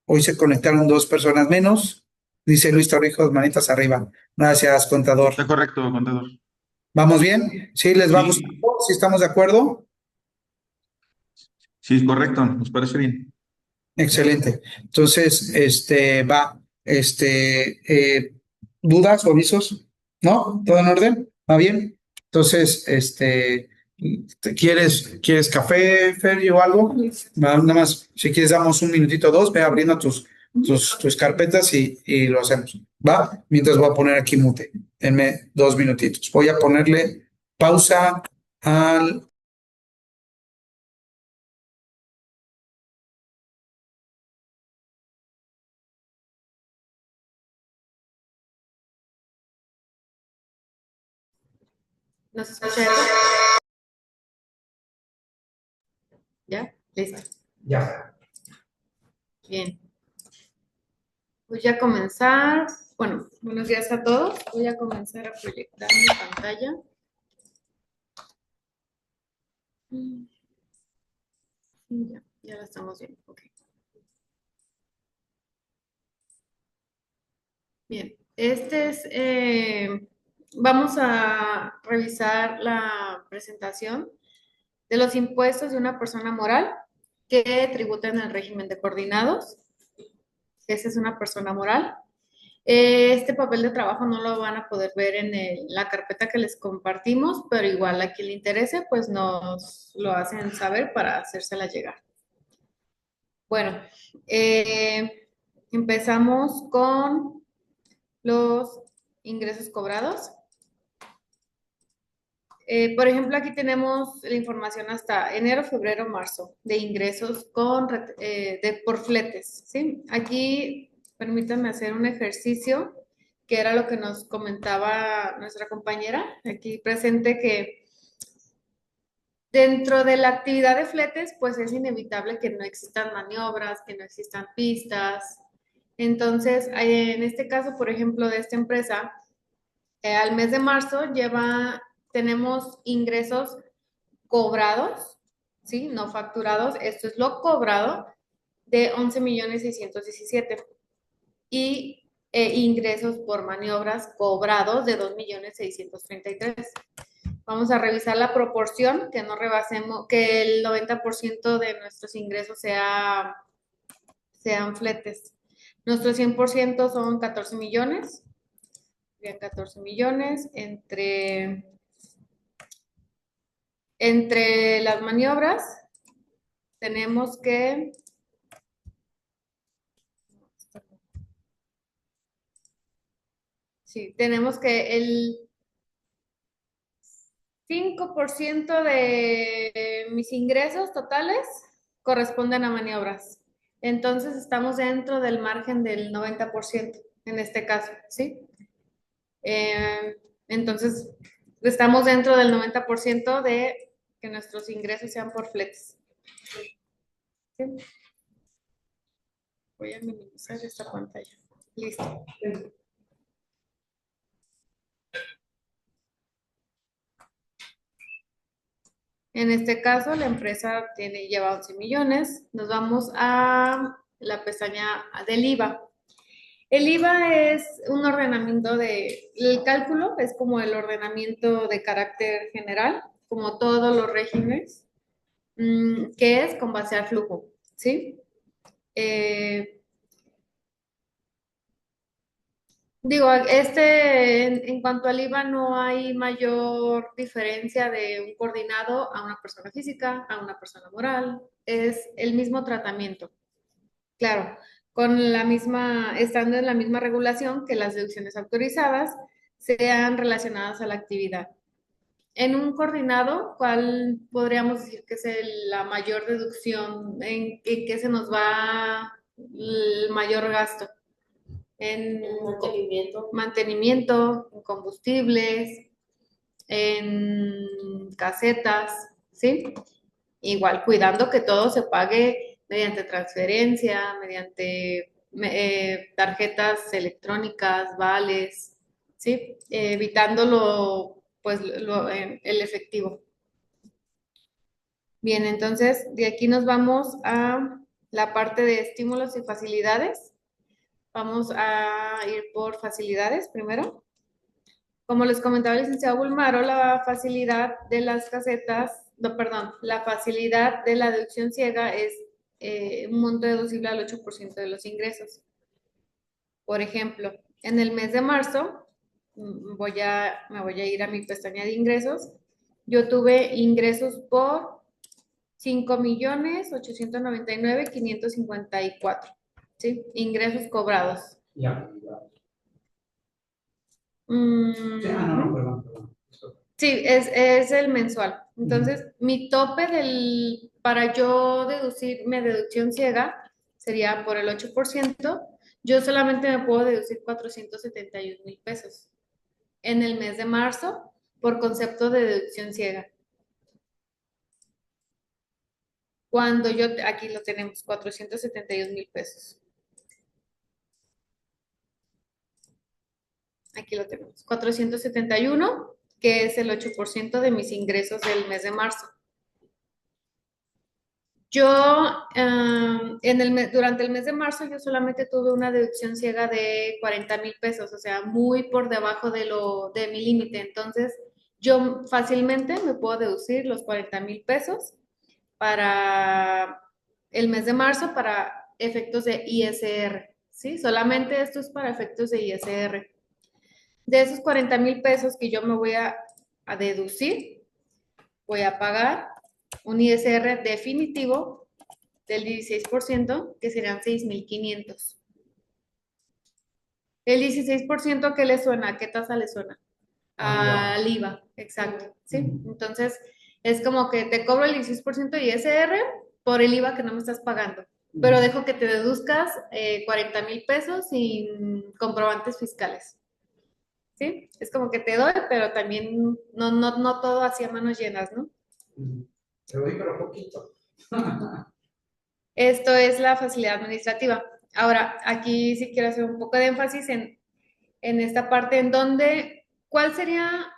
Hoy se conectaron 2 personas menos. Dice Luis Torrijos, manitas arriba. Gracias, contador. Está correcto, contador. ¿Vamos bien? ¿Sí les va Sí, gustando? ¿Sí estamos de acuerdo? sí, es correcto, nos parece bien. Excelente. Entonces, va, ¿dudas o avisos? ¿No? ¿Todo en orden? ¿Va bien? Entonces, ¿quieres café, Ferry, o algo? Nada más, si quieres, damos un minutito o dos, ve abriendo tus carpetas y lo hacemos. ¿Va? Mientras voy a poner aquí mute. Denme 2 minutitos. Voy a ponerle pausa al ¿Nos escucharon? ¿Ya? Listo. ya. Bien. Voy a comenzar. Bueno, buenos días a todos. Voy a comenzar a proyectar mi pantalla. Ya la estamos viendo. Ok. Bien. Vamos a revisar la presentación de los impuestos de una persona moral que tributa en el régimen de coordinados. Esa es una persona moral. Este papel de trabajo no lo van a poder ver en la carpeta que les compartimos, pero igual a quien le interese, pues nos lo hacen saber para hacérsela llegar. Bueno, empezamos con los ingresos cobrados. Por ejemplo, aquí tenemos la información hasta enero, febrero, marzo de ingresos por fletes, ¿sí? Aquí permítanme hacer un ejercicio que era lo que nos comentaba nuestra compañera aquí presente, que dentro de la actividad de fletes, pues es inevitable que no existan maniobras, que no existan pistas. Entonces, en este caso, por ejemplo, de esta empresa, al mes de marzo tenemos ingresos cobrados, ¿sí? No facturados, esto es lo cobrado, de 11.617.000 y ingresos por maniobras cobrados de 2.633.000. Vamos a revisar la proporción, que no rebasemos, que el 90% de nuestros ingresos sean fletes. Nuestro 100% son 14 millones. Bien, 14 millones entre las maniobras tenemos que tenemos que el 5% de mis ingresos totales corresponden a maniobras. Entonces estamos dentro del margen del 90% en este caso, ¿sí? Entonces estamos dentro del 90% de que nuestros ingresos sean por fletes. ¿Sí? Voy a minimizar esta pantalla. Listo. En este caso, la empresa lleva 11 millones. Nos vamos a la pestaña del IVA. El IVA es un ordenamiento el cálculo es como el ordenamiento de carácter general, como todos los regímenes, que es con base al flujo, ¿sí? Digo, en cuanto al IVA no hay mayor diferencia de un coordinado a una persona física, a una persona moral, es el mismo tratamiento. Claro, estando en la misma regulación que las deducciones autorizadas sean relacionadas a la actividad. En un coordinado, ¿cuál podríamos decir que es la mayor deducción? ¿En qué se nos va el mayor gasto? En mantenimiento, en combustibles, en casetas, ¿sí? Igual, cuidando que todo se pague mediante transferencia, mediante tarjetas electrónicas, vales, ¿sí? Evitándolo, pues, el efectivo. Bien, entonces, de aquí nos vamos a la parte de estímulos y facilidades. Vamos a ir por facilidades primero. Como les comentaba el licenciado Bulmaro, la facilidad de las casetas, no, perdón, la facilidad de la deducción ciega es un monto deducible al 8% de los ingresos. Por ejemplo, en el mes de marzo, me voy a ir a mi pestaña de ingresos. Yo tuve ingresos por 5.899.554, ¿sí? Ingresos cobrados. Ya. Mm, No, perdón. Sí, es el mensual. Entonces, mi tope para yo deducirme deducción ciega sería por el 8%. Yo solamente me puedo deducir 471.000 pesos en el mes de marzo por concepto de deducción ciega. Aquí lo tenemos, 471.000 pesos. Aquí lo tenemos, 471, que es el 8% de mis ingresos del mes de marzo. Yo, durante el mes de marzo, yo solamente tuve una deducción ciega de 40.000 pesos, o sea, muy por debajo de mi límite. Entonces, yo fácilmente me puedo deducir los 40.000 pesos para el mes de marzo para efectos de ISR, ¿sí? Solamente esto es para efectos de ISR. De esos 40,000 pesos que yo me voy a deducir, voy a pagar un ISR definitivo del 16%, que serían 6,500. El 16%, ¿qué le suena? ¿A qué tasa le suena? Al IVA, exacto, ¿sí? Entonces, es como que te cobro el 16% de ISR por el IVA que no me estás pagando, pero dejo que te deduzcas 40,000 pesos sin comprobantes fiscales, ¿sí? Es como que te doy, pero también no todo así a manos llenas, ¿no? Te doy, pero poquito. Esto es la facilidad administrativa. Ahora, aquí sí quiero hacer un poco de énfasis en esta parte en donde, ¿cuál sería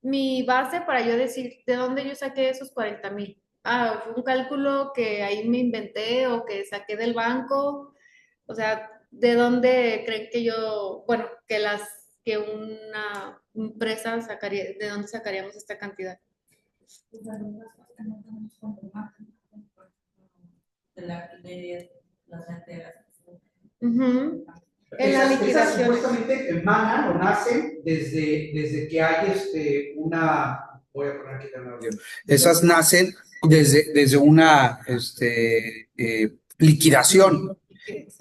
mi base para yo decir de dónde yo saqué esos 40,000? Ah, fue un cálculo que ahí me inventé o que saqué del banco. O sea, ¿de dónde creen que yo, bueno, que una empresa sacaría, de dónde sacaríamos esta cantidad? De las renteras. Ujú. En la Esas liquidación. supuestamente emanan o nacen desde que hay voy a poner aquí el audio. Esas nacen desde una liquidación.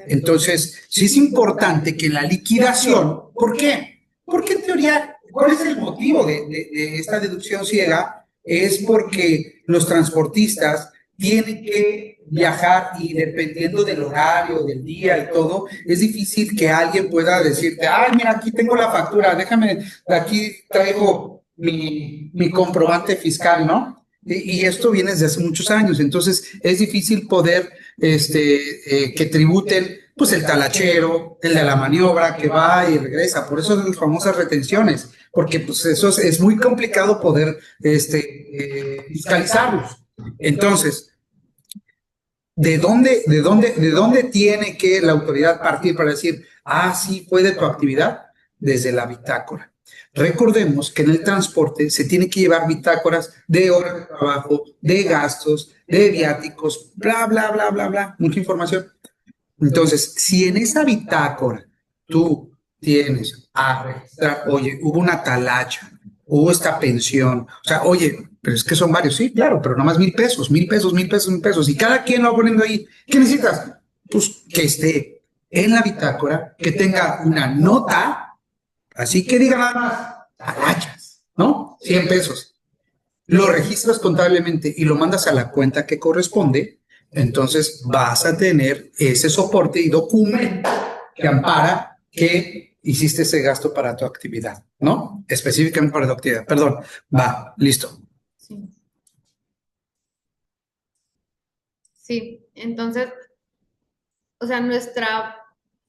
Entonces, sí es importante que en la liquidación, ¿por qué? Porque en teoría, ¿cuál es el motivo de esta deducción ciega? Es porque los transportistas tienen que viajar y dependiendo del horario, del día y todo, es difícil que alguien pueda decirte, ay, mira, aquí tengo la factura, déjame, aquí traigo mi comprobante fiscal, ¿no? Y esto viene desde hace muchos años, entonces es difícil poder que tributen pues el talachero, el de la maniobra que va y regresa, por eso las famosas retenciones, porque pues eso es muy complicado poder fiscalizarlos. Entonces, ¿de dónde tiene que la autoridad partir para decir, ah, sí, fue de tu actividad? Desde la bitácora. Recordemos que en el transporte se tiene que llevar bitácoras de horas de trabajo, de gastos, de viáticos, bla, bla, bla, bla, bla, mucha información. Entonces, si en esa bitácora tú tienes a registrar, oye, hubo una talacha, hubo esta pensión, o sea, oye, pero es que son varios, sí, claro, pero nomás 1,000 pesos, 1,000 pesos, 1,000 pesos, 1,000 pesos, y cada quien lo va poniendo ahí. ¿Qué necesitas? Pues que esté en la bitácora, que tenga una nota, así que diga nada más, talachas, ¿no? 100 pesos. Lo registras contablemente y lo mandas a la cuenta que corresponde, entonces vas a tener ese soporte y documento que ampara que hiciste ese gasto para tu actividad, ¿no? Específicamente para tu actividad. Perdón, va, listo. Sí. Sí, entonces, o sea, nuestra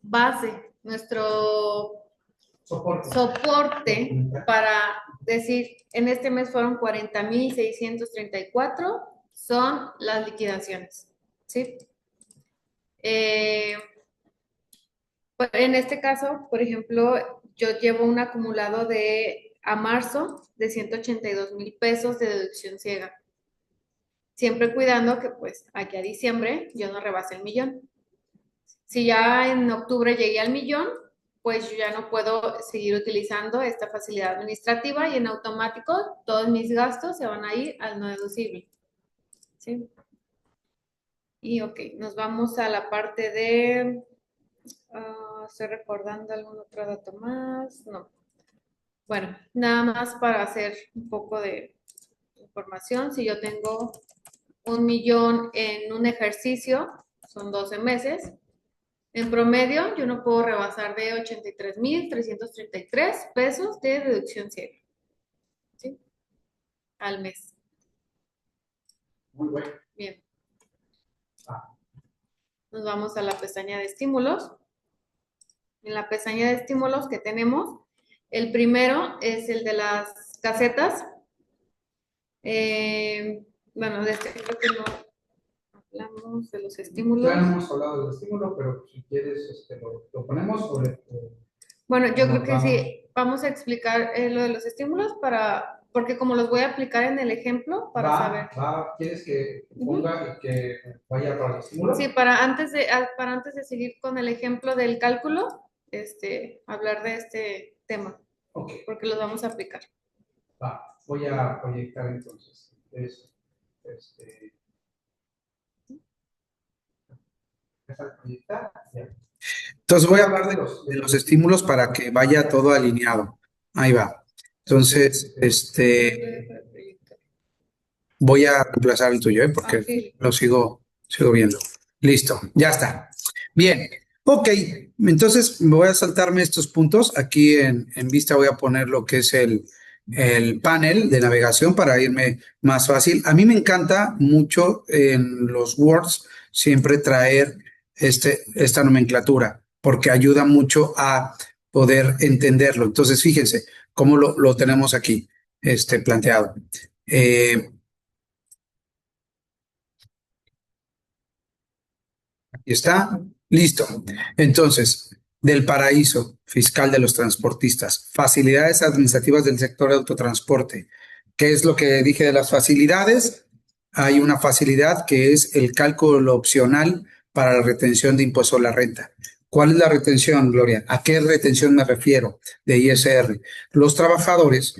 base, nuestro soporte para decir, en este mes fueron 40,634, son las liquidaciones, ¿sí? Pues, en este caso, por ejemplo, yo llevo un acumulado a marzo de 182,000 pesos de deducción ciega, siempre cuidando que pues aquí a diciembre yo no rebase el millón. Si ya en octubre llegué al millón, pues yo ya no puedo seguir utilizando esta facilidad administrativa y en automático todos mis gastos se van a ir al no deducible. ¿Sí? Y ok, nos vamos a la parte de... estoy recordando algún otro dato más. No. Bueno, nada más para hacer un poco de información. Si yo tengo 1,000,000 en un ejercicio, son 12 meses. En promedio, yo no puedo rebasar de 83,333 pesos de deducción ciega, ¿sí? Al mes. Muy bueno. Bien. Nos vamos a la pestaña de estímulos. En la pestaña de estímulos que tenemos, el primero es el de las casetas. Bueno, de este creo que no hablamos de los estímulos. Ya no hemos hablado del estímulo, pero si quieres, lo ponemos o Bueno, yo creo que sí, vamos a explicar lo de los estímulos para porque como los voy a aplicar en el ejemplo para saber. ¿Quieres que ponga y que vaya para el estímulo? Sí, para antes de seguir con el ejemplo del cálculo, hablar de este tema, Ok, porque los vamos a aplicar. voy a proyectar entonces eso. Proyectar. Ya. Entonces voy a hablar de los estímulos para que vaya todo alineado. Ahí va. Entonces, voy a reemplazar el tuyo, porque Ok. lo sigo viendo. Listo, ya está. Bien, ok. Entonces voy a saltarme estos puntos. Aquí en vista voy a poner lo que es el panel de navegación para irme más fácil. A mí me encanta mucho en los Words siempre traer esta nomenclatura porque ayuda mucho a poder entenderlo. Entonces, fíjense cómo lo tenemos aquí planteado. Aquí está, listo. Entonces, del paraíso fiscal de los transportistas, facilidades administrativas del sector de autotransporte. ¿Qué es lo que dije de las facilidades? Hay una facilidad que es el cálculo opcional para la retención de impuesto a la renta. ¿Cuál es la retención, Gloria? ¿A qué retención me refiero de ISR? Los trabajadores,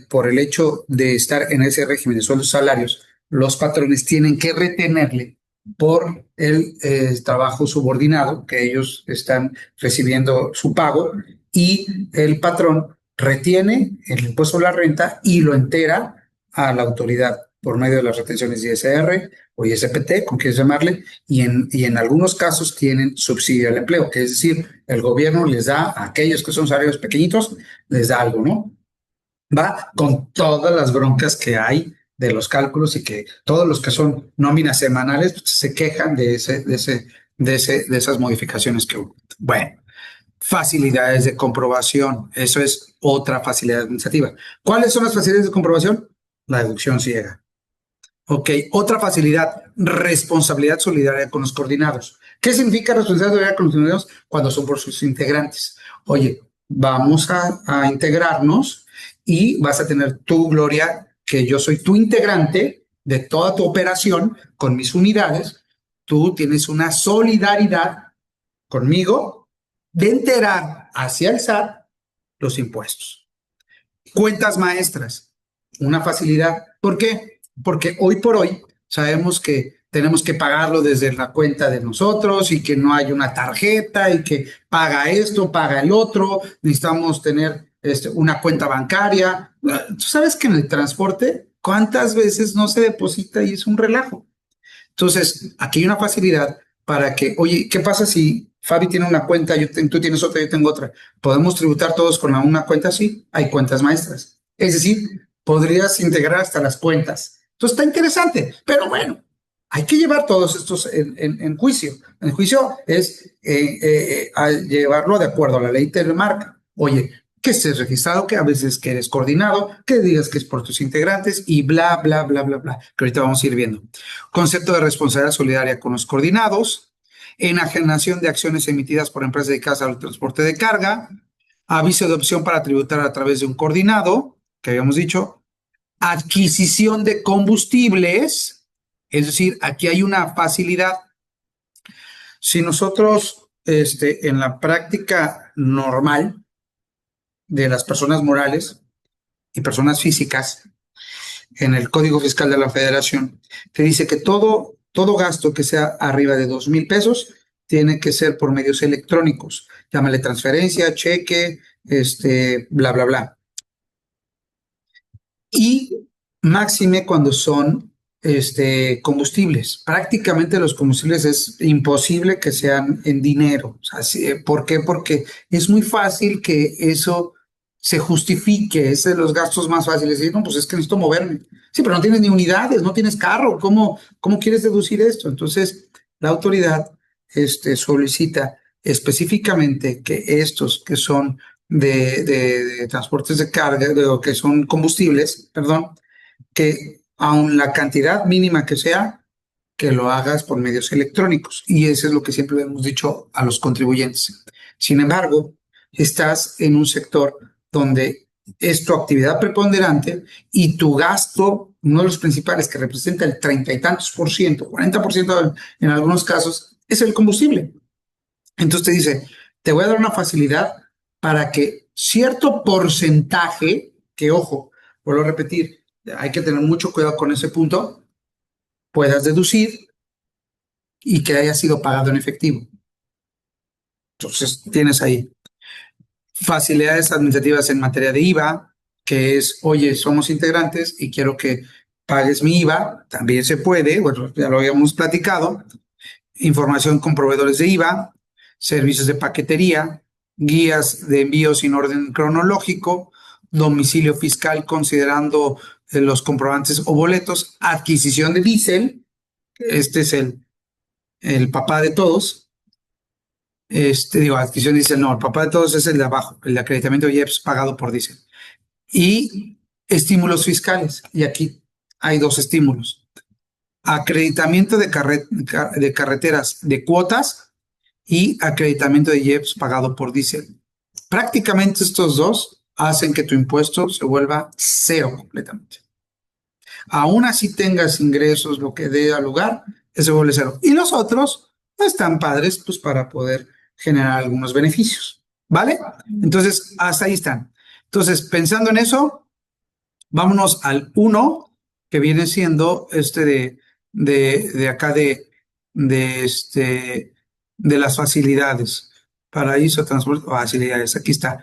por el hecho de estar en ese régimen de sueldos y salarios, los patrones tienen que retenerle por el trabajo subordinado que ellos están recibiendo su pago y el patrón retiene el impuesto a la renta y lo entera a la autoridad por medio de las retenciones de ISR o ISPT, como quieres llamarle, y en algunos casos tienen subsidio al empleo, que es decir, el gobierno les da a aquellos que son salarios pequeñitos, les da algo, ¿no? Va con todas las broncas que hay de los cálculos y que todos los que son nóminas semanales se quejan de esas modificaciones que hubo. Bueno, facilidades de comprobación, eso es otra facilidad administrativa. ¿Cuáles son las facilidades de comprobación? La deducción ciega. Ok, otra facilidad, responsabilidad solidaria con los coordinados. ¿Qué significa responsabilidad solidaria con los coordinados? Cuando son por sus integrantes. Oye, vamos a integrarnos y vas a tener tú, Gloria, que yo soy tu integrante de toda tu operación con mis unidades. Tú tienes una solidaridad conmigo de enterar hacia el SAT los impuestos. Cuentas maestras, una facilidad. ¿Por qué? Porque hoy por hoy sabemos que tenemos que pagarlo desde la cuenta de nosotros y que no hay una tarjeta y que paga esto, paga el otro, necesitamos tener una cuenta bancaria. Tú sabes que en el transporte, ¿cuántas veces no se deposita y es un relajo? Entonces, aquí hay una facilidad para que, oye, ¿qué pasa si Fabi tiene una cuenta, tú tienes otra, yo tengo otra? ¿Podemos tributar todos con una cuenta? Sí, hay cuentas maestras. Es decir, podrías integrar hasta las cuentas. Entonces, está interesante, pero bueno, hay que llevar todos estos en juicio. En juicio es llevarlo de acuerdo a la ley telemarca. Oye, que estés registrado, que a veces que eres coordinado, que digas que es por tus integrantes y bla, bla, bla, bla, bla, que ahorita vamos a ir viendo. Concepto de responsabilidad solidaria con los coordinados, enajenación de acciones emitidas por empresas dedicadas al transporte de carga, aviso de opción para tributar a través de un coordinado, que habíamos dicho, adquisición de combustibles, es decir, aquí hay una facilidad. Si nosotros en la práctica normal de las personas morales y personas físicas, en el Código Fiscal de la Federación, te dice que todo gasto que sea arriba de 2,000 pesos tiene que ser por medios electrónicos. Llámale transferencia, cheque, bla, bla, bla. Y máxime cuando son combustibles. Prácticamente los combustibles es imposible que sean en dinero. O sea, ¿por qué? Porque es muy fácil que eso se justifique, es de los gastos más fáciles. Y no, pues es que necesito moverme. Sí, pero no tienes ni unidades, no tienes carro. ¿Cómo quieres deducir esto? Entonces, la autoridad solicita específicamente que estos que son de transportes de carga, o que son combustibles, perdón, que aun la cantidad mínima que sea, que lo hagas por medios electrónicos. Y eso es lo que siempre le hemos dicho a los contribuyentes. Sin embargo, estás en un sector donde es tu actividad preponderante y tu gasto, uno de los principales que representa el 30 y tantos por ciento, 40% en algunos casos, es el combustible. Entonces te dice, te voy a dar una facilidad para que cierto porcentaje, que ojo, vuelvo a repetir, hay que tener mucho cuidado con ese punto, puedas deducir y que haya sido pagado en efectivo. Entonces tienes ahí facilidades administrativas en materia de IVA, que es, oye, somos integrantes y quiero que pagues mi IVA, también se puede, bueno, ya lo habíamos platicado, información con proveedores de IVA, servicios de paquetería, guías de envío sin orden cronológico, domicilio fiscal considerando los comprobantes o boletos, adquisición de diésel, este es el papá de todos, adquisición de diésel, no, el papá de todos es el de abajo, el de acreditamiento de IEPS pagado por diésel. Y estímulos fiscales, y aquí hay dos estímulos. Acreditamiento de carreteras de cuotas y acreditamiento de IEPS pagado por diésel. Prácticamente estos dos hacen que tu impuesto se vuelva cero completamente. Aún así tengas ingresos, lo que dé al lugar, se vuelve cero. Y los otros están padres pues para poder generar algunos beneficios, ¿vale? Entonces, hasta ahí están. Entonces, pensando en eso, vámonos al 1, que viene siendo de acá de las facilidades. Paraíso, transporte, facilidades. Aquí está.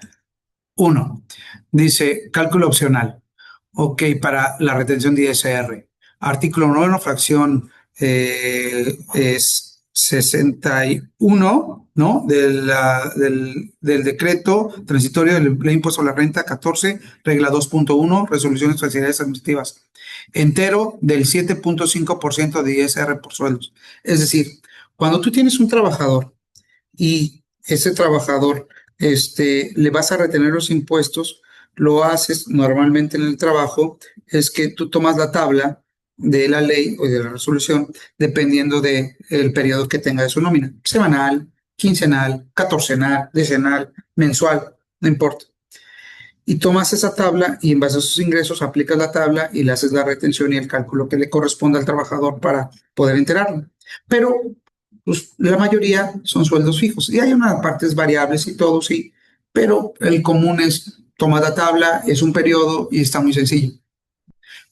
1. Dice cálculo opcional. Ok, para la retención de ISR. Artículo 9, fracción es 61, ¿no? Del decreto transitorio del impuesto a la renta 14, regla 2.1, resoluciones de facilidades administrativas. Entero del 7.5% de ISR por sueldos. Es decir, cuando tú tienes un trabajador y ese trabajador le vas a retener los impuestos, lo haces normalmente en el trabajo, es que tú tomas la tabla de la ley o de la resolución dependiendo del periodo que tenga de su nómina, semanal, quincenal, catorcenal, decenal, mensual, no importa. Y tomas esa tabla y en base a sus ingresos aplicas la tabla y le haces la retención y el cálculo que le corresponde al trabajador para poder enterarlo. Pero pues, la mayoría son sueldos fijos y hay unas partes variables y todo, sí, pero el común es tomar la tabla, es un periodo y está muy sencillo.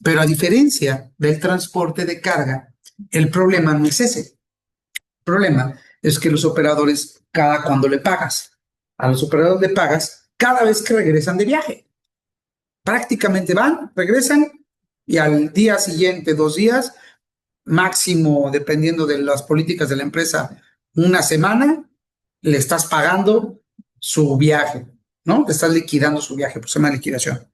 Pero a diferencia del transporte de carga, el problema no es ese. El problema es que los operadores, cada cuando le pagas, a los operadores le pagas cada vez que regresan de viaje. Prácticamente van, regresan y al día siguiente, 2 días, máximo, dependiendo de las políticas de la empresa, una semana, le estás pagando su viaje, ¿no? Le estás liquidando su viaje, pues se llama liquidación.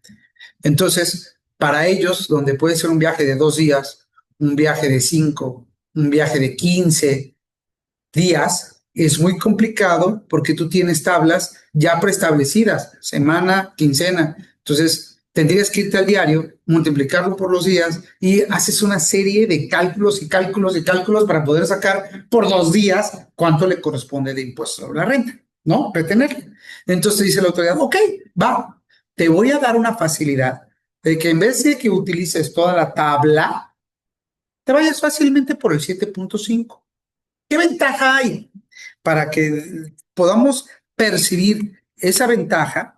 Entonces, para ellos, donde puede ser un viaje de 2 días, un viaje de 5, un viaje de 15 días, es muy complicado porque tú tienes tablas ya preestablecidas, semana, quincena. Entonces, tendrías que irte al diario, multiplicarlo por los días y haces una serie de cálculos y cálculos y cálculos para poder sacar por 2 días cuánto le corresponde de impuesto sobre la renta, ¿no? Retenerlo. Entonces dice la autoridad, ok, va, te voy a dar una facilidad de que en vez de que utilices toda la tabla, te vayas fácilmente por el 7.5. ¿Qué ventaja hay? Para que podamos percibir esa ventaja,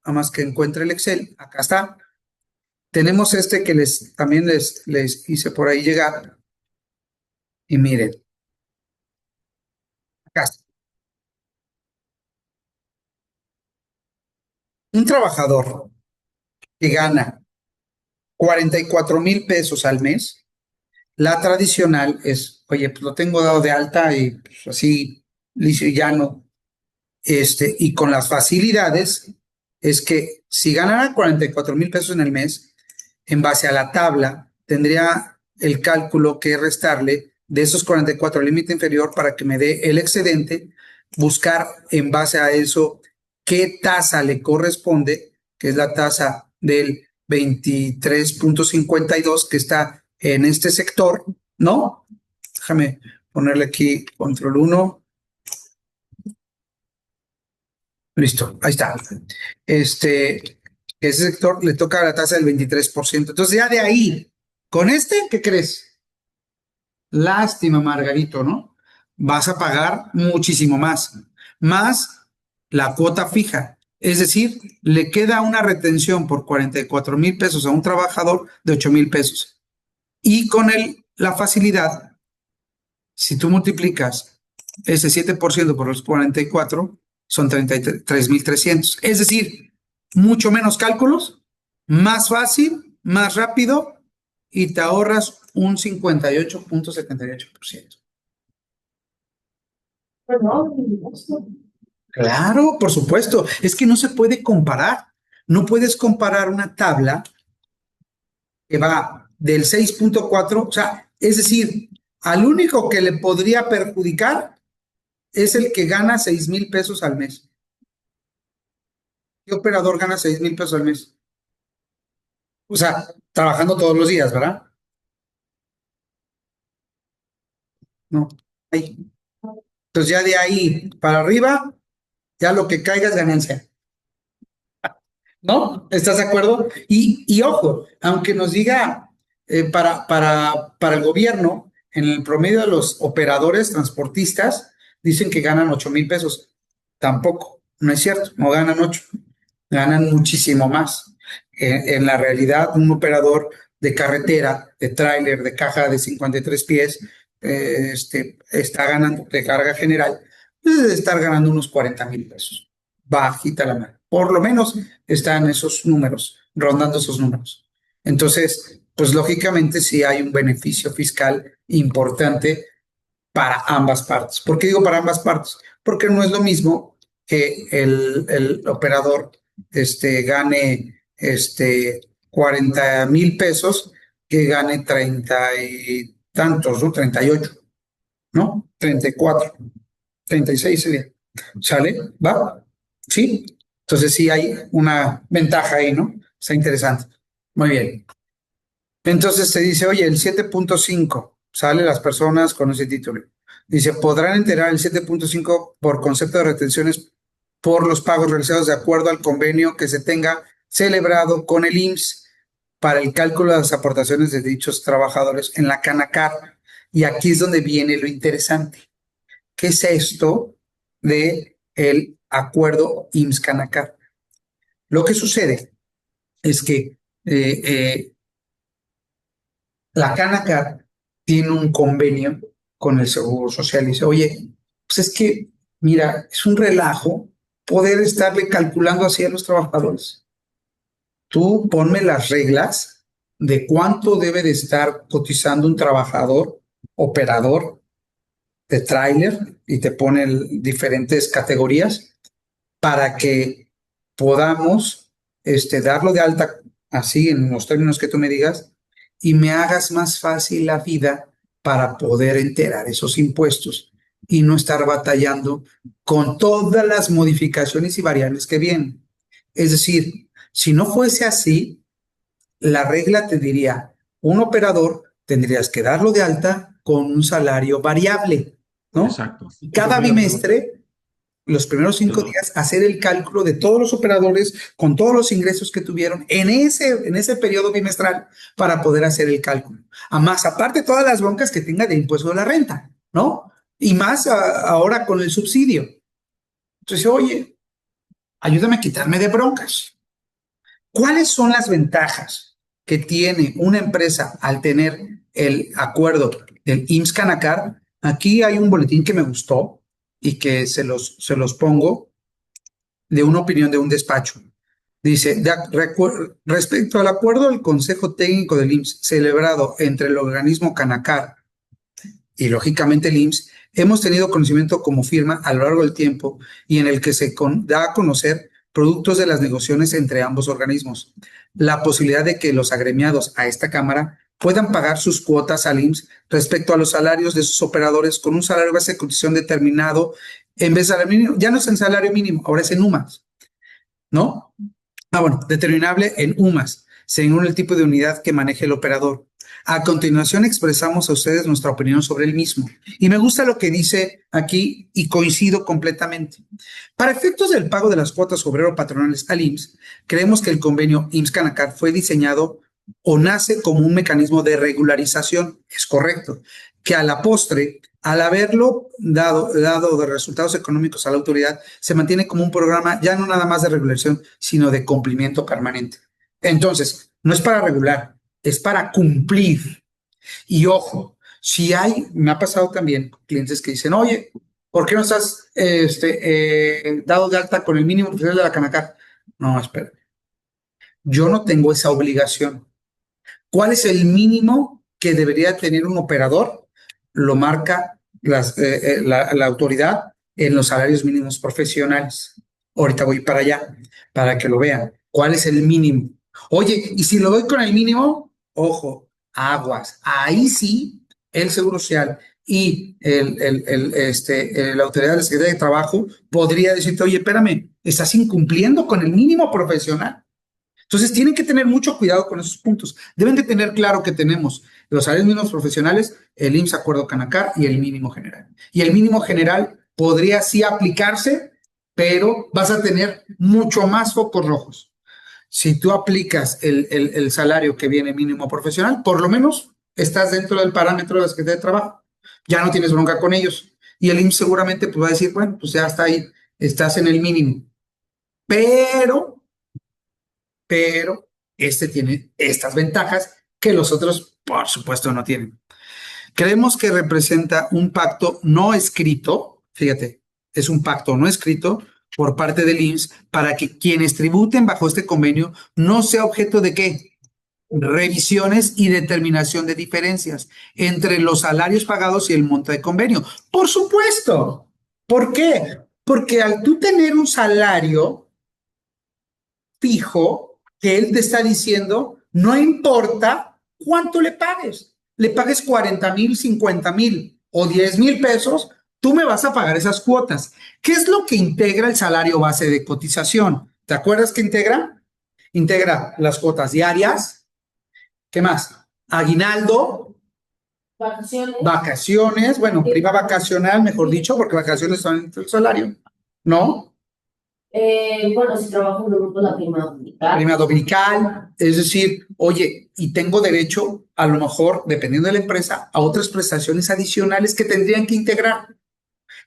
nada más que encuentre el Excel, acá está. Tenemos que también les hice por ahí llegar. Y miren, acá está. Un trabajador que gana 44,000 pesos al mes, la tradicional es, oye, pues lo tengo dado de alta y pues así, liso y llano, y con las facilidades, es que si ganara 44,000 pesos en el mes, en base a la tabla, tendría el cálculo que restarle de esos 44 al límite inferior para que me dé el excedente, buscar en base a eso qué tasa le corresponde, que es la tasa del 23.52 que está en este sector, ¿no? Déjame ponerle aquí control 1. Listo, ahí está. Ese sector le toca la tasa del 23%. Entonces, ya de ahí, con ¿qué crees? Lástima, Margarito, ¿no? Vas a pagar muchísimo más la cuota fija. Es decir, le queda una retención por 44,000 pesos a un trabajador de 8,000 pesos. Y con la facilidad, si tú multiplicas ese 7% por los 44, son 33,300. Es decir, mucho menos cálculos, más fácil, más rápido y te ahorras un 58,78%. Claro, por supuesto. Es que no se puede comparar. No puedes comparar una tabla que va del 6,4, o sea, es decir, al único que le podría perjudicar es el que gana 6,000 pesos al mes. ¿Qué operador gana 6,000 pesos al mes? O sea, trabajando todos los días, ¿verdad? No. Ahí. Entonces ya de ahí para arriba, ya lo que caiga es ganancia. ¿No? ¿Estás de acuerdo? Y ojo, aunque nos diga para el gobierno, en el promedio de los operadores transportistas, dicen que ganan 8,000 pesos. Tampoco, no es cierto, no ganan 8, ganan muchísimo más. En la realidad, un operador de carretera, de tráiler, de caja de 53 pies, está ganando de carga general, debe estar ganando unos 40,000 pesos. Bajita la mano. Por lo menos están esos números, rondando esos números. Entonces, pues lógicamente sí hay un beneficio fiscal importante para ambas partes. ¿Por qué digo para ambas partes? Porque no es lo mismo que el operador gane 40,000 pesos que gane 30 y tantos, ¿no? 38, ¿no? 34, 36 sería. ¿Sale? ¿Va? ¿Sí? Entonces sí hay una ventaja ahí, ¿no? Está interesante. Muy bien. Entonces se dice, oye, el 7,5 sale las personas con ese título. Dice, podrán enterar el 7,5 por concepto de retenciones por los pagos realizados de acuerdo al convenio que se tenga celebrado con el IMSS para el cálculo de las aportaciones de dichos trabajadores en la Canacar. Y aquí es donde viene lo interesante. ¿Qué es esto de el acuerdo IMSS-Canacar? Lo que sucede es que la Canacar tiene un convenio con el Seguro Social y dice, oye, pues es que, mira, es un relajo poder estarle calculando así a los trabajadores. Tú ponme las reglas de cuánto debe de estar cotizando un trabajador, operador de tráiler, y te ponen diferentes categorías para que podamos darlo de alta así en los términos que tú me digas y me hagas más fácil la vida para poder enterar esos impuestos y no estar batallando con todas las modificaciones y variables que vienen. Es decir, si no fuese así, la regla te diría, un operador tendrías que darlo de alta con un salario variable, ¿no? Exacto. Y cada bimestre, los primeros 5 días, hacer el cálculo de todos los operadores con todos los ingresos que tuvieron en ese periodo bimestral para poder hacer el cálculo. Más aparte todas las broncas que tenga de impuesto de la renta, ¿no? Y más ahora con el subsidio. Entonces, oye, ayúdame a quitarme de broncas. ¿Cuáles son las ventajas que tiene una empresa al tener el acuerdo del IMSS-Canacar? Aquí hay un boletín que me gustó y que se los pongo de una opinión de un despacho. Dice, respecto al acuerdo del Consejo Técnico del IMSS celebrado entre el organismo Canacar y lógicamente el IMSS, hemos tenido conocimiento como firma a lo largo del tiempo y en el que se da a conocer productos de las negociaciones entre ambos organismos. La posibilidad de que los agremiados a esta Cámara puedan pagar sus cuotas al IMSS respecto a los salarios de sus operadores con un salario base de cotización determinado en vez de salario mínimo. Ya no es en salario mínimo, ahora es en UMAS, ¿no? Bueno, determinable en UMAS, según el tipo de unidad que maneje el operador. A continuación expresamos a ustedes nuestra opinión sobre el mismo. Y me gusta lo que dice aquí y coincido completamente. Para efectos del pago de las cuotas obrero-patronales al IMSS, creemos que el convenio IMSS-Canacar fue diseñado o nace como un mecanismo de regularización. Es correcto. Que a la postre, al haberlo dado de resultados económicos a la autoridad, se mantiene como un programa ya no nada más de regulación, sino de cumplimiento permanente. Entonces, no es para regular, es para cumplir. Y ojo, si me ha pasado también clientes que dicen, oye, ¿por qué no estás dado de alta con el mínimo profesional de la Canacar? No, espera. Yo no tengo esa obligación. ¿Cuál es el mínimo que debería tener un operador? Lo marca la autoridad en los salarios mínimos profesionales. Ahorita voy para allá para que lo vean. ¿Cuál es el mínimo? Oye, y si lo doy con el mínimo, ojo, aguas. Ahí sí, el Seguro Social y la autoridad de la Secretaría de Trabajo podría decirte, oye, espérame, estás incumpliendo con el mínimo profesional. Entonces, tienen que tener mucho cuidado con esos puntos. Deben de tener claro que tenemos los salarios mínimos profesionales, el IMSS Acuerdo Canacar y el mínimo general. Y el mínimo general podría sí aplicarse, pero vas a tener mucho más focos rojos. Si tú aplicas el salario que viene mínimo profesional, por lo menos estás dentro del parámetro de la Secretaría de Trabajo. Ya no tienes bronca con ellos. Y el IMSS seguramente pues, va a decir, bueno, pues ya está ahí, estás en el mínimo. Pero este tiene estas ventajas que los otros, por supuesto, no tienen. Creemos que representa un pacto no escrito, fíjate, es un pacto no escrito por parte del IMSS para que quienes tributen bajo este convenio no sea objeto de ¿qué? Revisiones y determinación de diferencias entre los salarios pagados y el monto de convenio. Por supuesto. ¿Por qué? Porque al tú tener un salario fijo, que él te está diciendo, no importa cuánto le pagues 40,000, 50,000 o 10,000 pesos, tú me vas a pagar esas cuotas. ¿Qué es lo que integra el salario base de cotización? ¿Te acuerdas que integra? Integra las cuotas diarias. ¿Qué más? Aguinaldo. Vacaciones, bueno, prima vacacional, mejor dicho, porque vacaciones son entre el salario, ¿no? Bueno, si trabajo en un grupo, la prima dominical. Prima dominical, es decir, oye, y tengo derecho, a lo mejor, dependiendo de la empresa, a otras prestaciones adicionales que tendrían que integrar.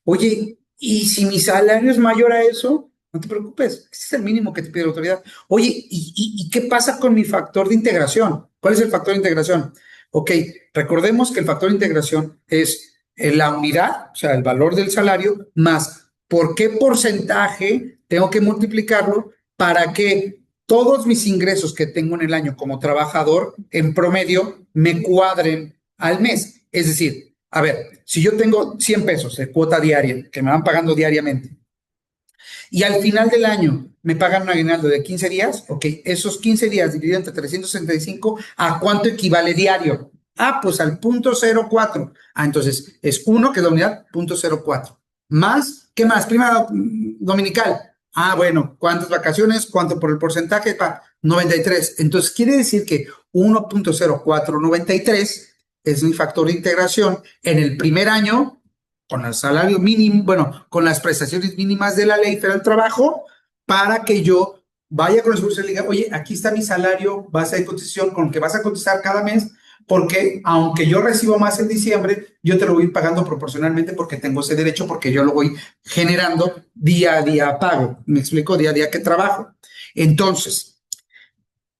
Oye, y si mi salario es mayor a eso, no te preocupes, ese es el mínimo que te pide la autoridad. Oye, ¿y qué pasa con mi factor de integración? ¿Cuál es el factor de integración? Ok, recordemos que el factor de integración es la unidad, o sea, el valor del salario, más por qué porcentaje tengo que multiplicarlo para que todos mis ingresos que tengo en el año como trabajador, en promedio, me cuadren al mes. Es decir, a ver, si yo tengo 100 pesos de cuota diaria, que me van pagando diariamente, y al final del año me pagan un aguinaldo de 15 días, ok, esos 15 días dividido entre 365, ¿a cuánto equivale diario? Ah, pues al 0.04. Ah, entonces es 1, que es la unidad, 0.04. Más, ¿qué más? Prima dominical. Ah, bueno, ¿cuántas vacaciones? ¿Cuánto por el porcentaje? 93. Entonces quiere decir que 1.0493 es mi factor de integración en el primer año con el salario mínimo, bueno, con las prestaciones mínimas de la Ley Federal del Trabajo, para que yo vaya con el Seguro Social y diga, oye, aquí está mi salario base de cotización con el que vas a cotizar cada mes, porque aunque yo recibo más en diciembre, yo te lo voy a ir pagando proporcionalmente porque tengo ese derecho, porque yo lo voy generando día a día pago. ¿Me explico? Día a día que trabajo. Entonces,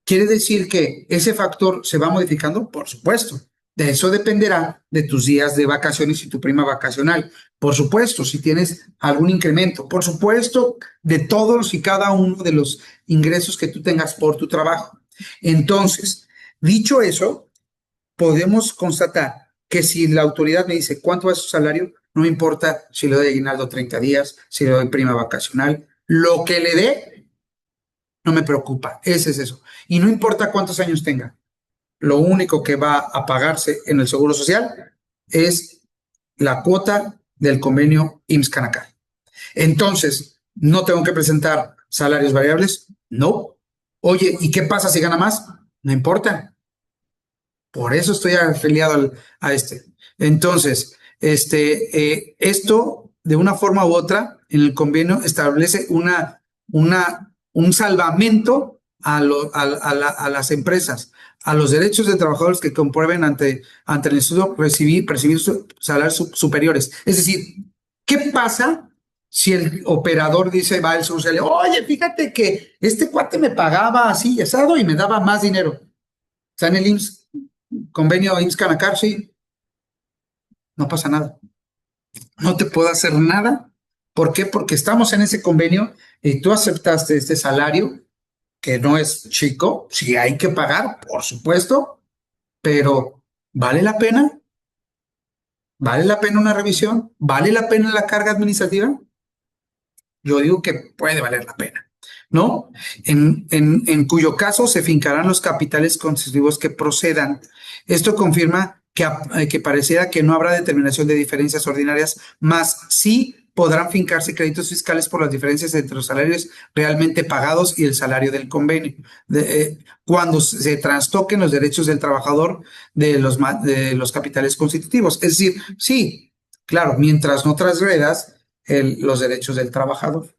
¿quiere decir que ese factor se va modificando? Por supuesto. De eso dependerá de tus días de vacaciones y tu prima vacacional. Por supuesto, si tienes algún incremento. Por supuesto, de todos y cada uno de los ingresos que tú tengas por tu trabajo. Entonces, dicho eso, podemos constatar que si la autoridad me dice cuánto es su salario, no me importa si le doy aguinaldo 30 días, si le doy prima vacacional, lo que le dé, no me preocupa. Ese es eso. Y no importa cuántos años tenga. Lo único que va a pagarse en el Seguro Social es la cuota del convenio IMSS-Canacar. Entonces, ¿no tengo que presentar salarios variables? No. Oye, ¿y qué pasa si gana más? No importa. Por eso estoy afiliado a este. Entonces, esto, de una forma u otra, en el convenio establece un salvamento a las empresas, a los derechos de trabajadores que comprueben ante el instituto percibir salarios superiores. Es decir, ¿qué pasa si el operador dice, va el social, oye, fíjate que este cuate me pagaba así, asado, y me daba más dinero? Está en el IMSS, convenio IMSS-Canacar, sí, no pasa nada. No te puedo hacer nada. ¿Por qué? Porque estamos en ese convenio y tú aceptaste este salario, que no es chico, sí hay que pagar, por supuesto, pero ¿vale la pena? ¿Vale la pena una revisión? ¿Vale la pena la carga administrativa? Yo digo que puede valer la pena, ¿no? En cuyo caso se fincarán los capitales constitutivos que procedan. Esto confirma que pareciera que no habrá determinación de diferencias ordinarias, más sí podrán fincarse créditos fiscales por las diferencias entre los salarios realmente pagados y el salario del convenio. Cuando se trastoquen los derechos del trabajador de los capitales constitutivos. Es decir, sí, claro, mientras no transgredas los derechos del trabajador.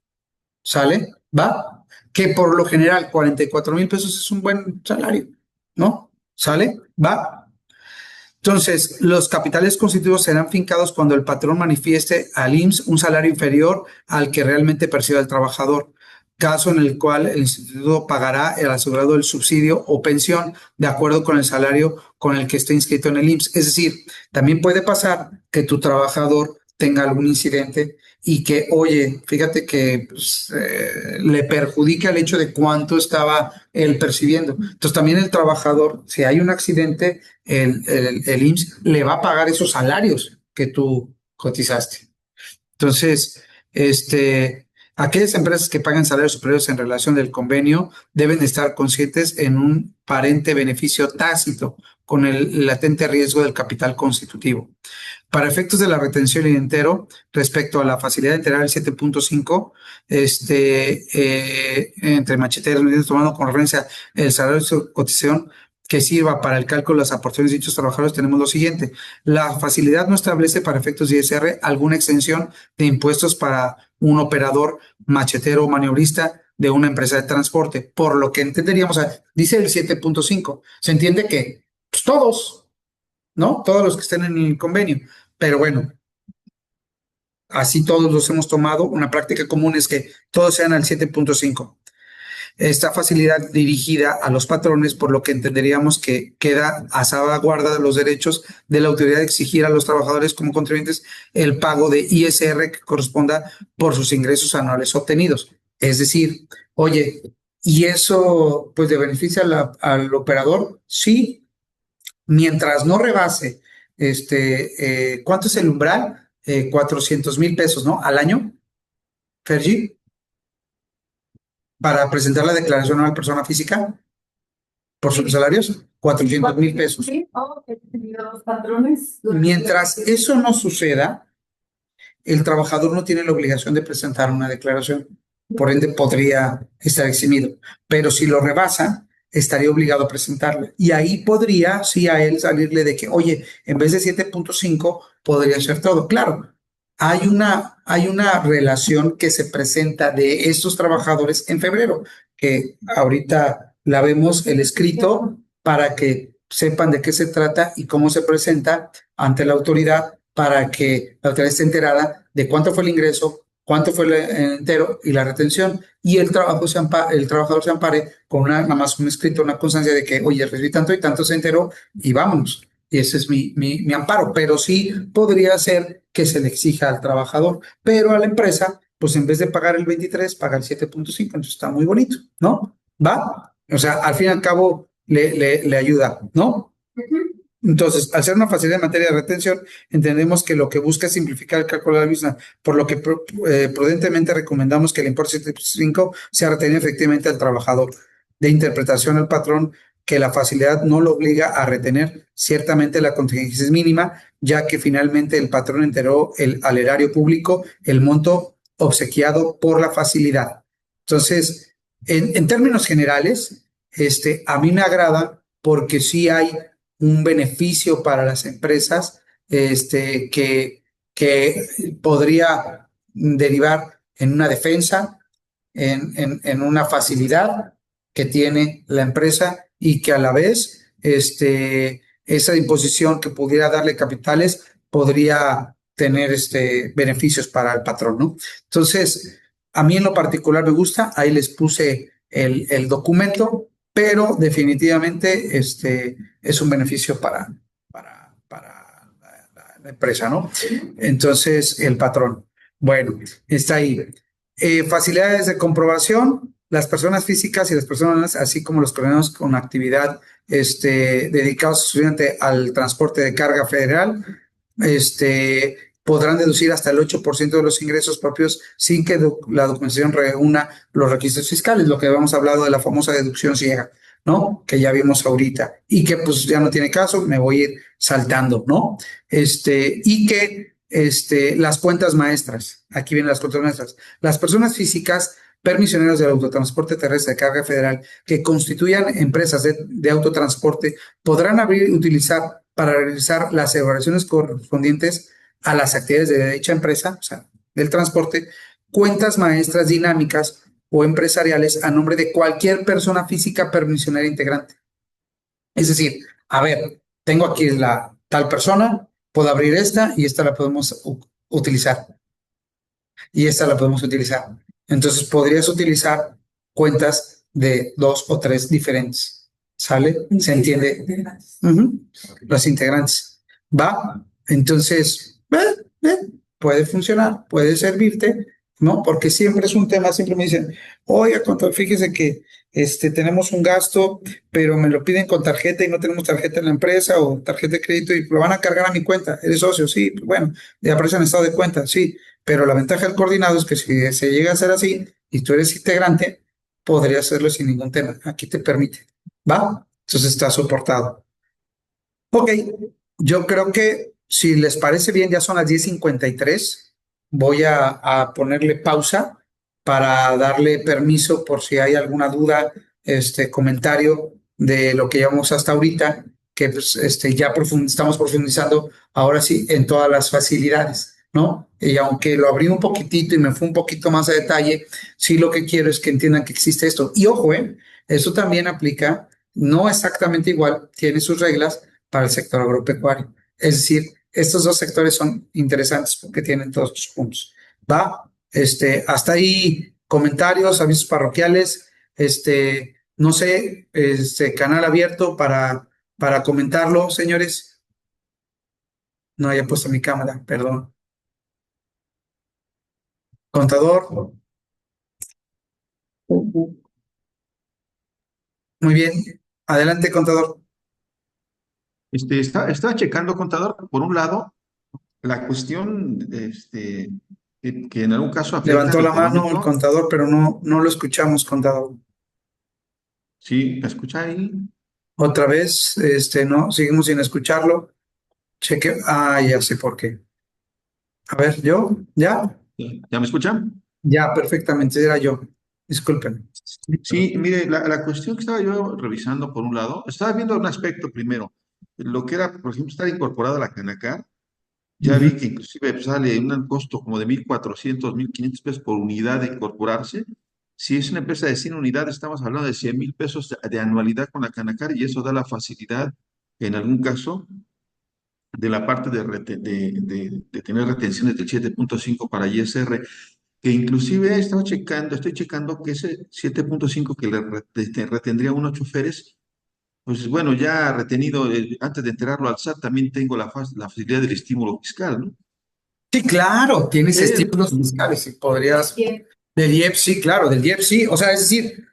¿Sale? ¿Va? Que por lo general 44,000 pesos es un buen salario, ¿no? ¿Sale? ¿Va? Entonces, los capitales constitutivos serán fincados cuando el patrón manifieste al IMSS un salario inferior al que realmente percibe el trabajador, caso en el cual el instituto pagará el asegurado el subsidio o pensión de acuerdo con el salario con el que esté inscrito en el IMSS. Es decir, también puede pasar que tu trabajador tenga algún incidente y que, oye, fíjate que pues, le perjudica el hecho de cuánto estaba él percibiendo. Entonces también el trabajador, si hay un accidente, el IMSS le va a pagar esos salarios que tú cotizaste. Entonces, aquellas empresas que pagan salarios superiores en relación del convenio deben estar conscientes en un aparente beneficio tácito con el latente riesgo del capital constitutivo. Para efectos de la retención y entero, respecto a la facilidad integral 7.5, entre macheteros, tomando con referencia el salario de cotización que sirva para el cálculo de las aportaciones de dichos trabajadores, tenemos lo siguiente. La facilidad no establece para efectos de ISR alguna exención de impuestos para un operador machetero o maniobrista de una empresa de transporte, por lo que entenderíamos, dice el 7.5, se entiende que pues, todos, ¿no? Todos los que estén en el convenio. Pero bueno, así todos los hemos tomado. Una práctica común es que todos sean al 7.5. Esta facilidad dirigida a los patrones, por lo que entenderíamos que queda a salvaguarda de los derechos de la autoridad de exigir a los trabajadores como contribuyentes el pago de ISR que corresponda por sus ingresos anuales obtenidos. Es decir, oye, ¿y eso pues le beneficia al operador? Sí, mientras no rebase, ¿cuánto es el umbral? 400,000 pesos, ¿no? Al año, Fergie, para presentar la declaración anual persona física por sus salarios, 400,000 pesos. Sí, he tenido dos patrones. Mientras eso no suceda, el trabajador no tiene la obligación de presentar una declaración, por ende podría estar eximido, pero si lo rebasa, estaría obligado a presentarla. Y ahí podría, sí, a él salirle de que, oye, en vez de 7.5, podría ser todo. Claro, hay una relación que se presenta de estos trabajadores en febrero, que ahorita la vemos el escrito para que sepan de qué se trata y cómo se presenta ante la autoridad para que la autoridad esté enterada de cuánto fue el ingreso, cuánto fue el entero y la retención, y el trabajador se ampare con nada más un escrito, una constancia de que, oye, recibí tanto y tanto se enteró y vámonos. Y ese es mi amparo, pero sí podría ser que se le exija al trabajador, pero a la empresa, pues en vez de pagar el 23, paga el 7.5, entonces está muy bonito, ¿no? ¿Va? O sea, al fin y al cabo le ayuda, ¿no? Entonces, al ser una facilidad en materia de retención, entendemos que lo que busca es simplificar el cálculo de la misma, por lo que prudentemente recomendamos que el importe 7.5 sea retenido efectivamente al trabajador. De interpretación al patrón, que la facilidad no lo obliga a retener, ciertamente la contingencia es mínima, ya que finalmente el patrón enteró al erario público el monto obsequiado por la facilidad. Entonces, en términos generales, a mí me agrada porque sí hay un beneficio para las empresas que podría derivar en una defensa, en una facilidad que tiene la empresa y que a la vez esa imposición que pudiera darle capitales podría tener beneficios para el patrón, ¿no? Entonces, a mí en lo particular me gusta, ahí les puse el documento, pero definitivamente es un beneficio para la empresa, ¿no? Entonces, el patrón. Bueno, está ahí. Facilidades de comprobación, las personas físicas y las personas, así como los coordinados con actividad dedicados exclusivamente al transporte de carga federal, podrán deducir hasta el 8% de los ingresos propios sin que la documentación reúna los requisitos fiscales, lo que habíamos hablado de la famosa deducción ciega, ¿no? Que ya vimos ahorita y que pues ya no tiene caso, me voy a ir saltando, ¿no? Y que las cuentas maestras, aquí vienen las cuentas maestras, las personas físicas permisioneros del autotransporte terrestre de carga federal que constituyan empresas de autotransporte podrán abrir y utilizar para realizar las evaluaciones correspondientes a las actividades de dicha empresa, o sea, del transporte, cuentas maestras dinámicas o empresariales a nombre de cualquier persona física permisionera integrante. Es decir, a ver, tengo aquí la tal persona, puedo abrir esta y esta la podemos utilizar. Y esta la podemos utilizar. Entonces podrías utilizar cuentas de 2 o 3 diferentes. ¿Sale? ¿Se entiende? Los integrantes. ¿Va? Entonces, puede funcionar, puede servirte, ¿no? Porque siempre es un tema, siempre me dicen, oye, fíjese que tenemos un gasto, pero me lo piden con tarjeta y no tenemos tarjeta en la empresa o tarjeta de crédito y lo van a cargar a mi cuenta. ¿Eres socio? Sí, bueno, ya aparece en estado de cuenta, sí. Pero la ventaja del coordinado es que si se llega a hacer así y tú eres integrante, podría hacerlo sin ningún tema. Aquí te permite. ¿Va? Entonces está soportado. Ok, yo creo que si les parece bien, ya son las 10:53. Voy a ponerle pausa para darle permiso por si hay alguna duda, comentario de lo que llevamos hasta ahorita, que pues, ya estamos profundizando ahora sí en todas las facilidades, ¿no? Y aunque lo abrí un poquitito y me fue un poquito más a detalle, sí lo que quiero es que entiendan que existe esto. Y ojo, eso también aplica, no exactamente igual, tiene sus reglas para el sector agropecuario. Es decir, estos dos sectores son interesantes porque tienen todos sus puntos. ¿Va? Hasta ahí comentarios, avisos parroquiales, no sé, canal abierto para comentarlo, señores. No haya puesto mi cámara, perdón. Contador. Muy bien. Adelante, contador. Estaba checando, contador, por un lado, la cuestión que en algún caso afecta Levantó lo la mano el económico. contador, pero no lo escuchamos, contador. Sí, ¿me escucha ahí? Otra vez, no, seguimos sin escucharlo. Cheque. Ya sé por qué. A ver, ¿yo? ¿Ya? ¿Ya me escuchan? Ya, perfectamente, era yo. Disculpen. Sí, mire, la cuestión que estaba yo revisando por un lado, estaba viendo un aspecto primero, lo que era, por ejemplo, estar incorporado a la Canacar. Ya vi que inclusive pues, sale un costo como de 1,400, 1,500 pesos por unidad de incorporarse. Si es una empresa de 100 unidades, estamos hablando de 100,000 pesos de anualidad con la Canacar y eso da la facilidad, en algún caso, de la parte de tener retenciones del 7,5 para ISR, que inclusive estoy checando que ese 7,5 que retendría unos choferes, pues bueno, ya retenido, antes de enterarlo al SAT, también tengo la facilidad del estímulo fiscal, ¿no? Sí, claro, tienes Pero, estímulos fiscales y podrías. Del IEPS, sí, claro, del IEPS, sí. O sea, es decir,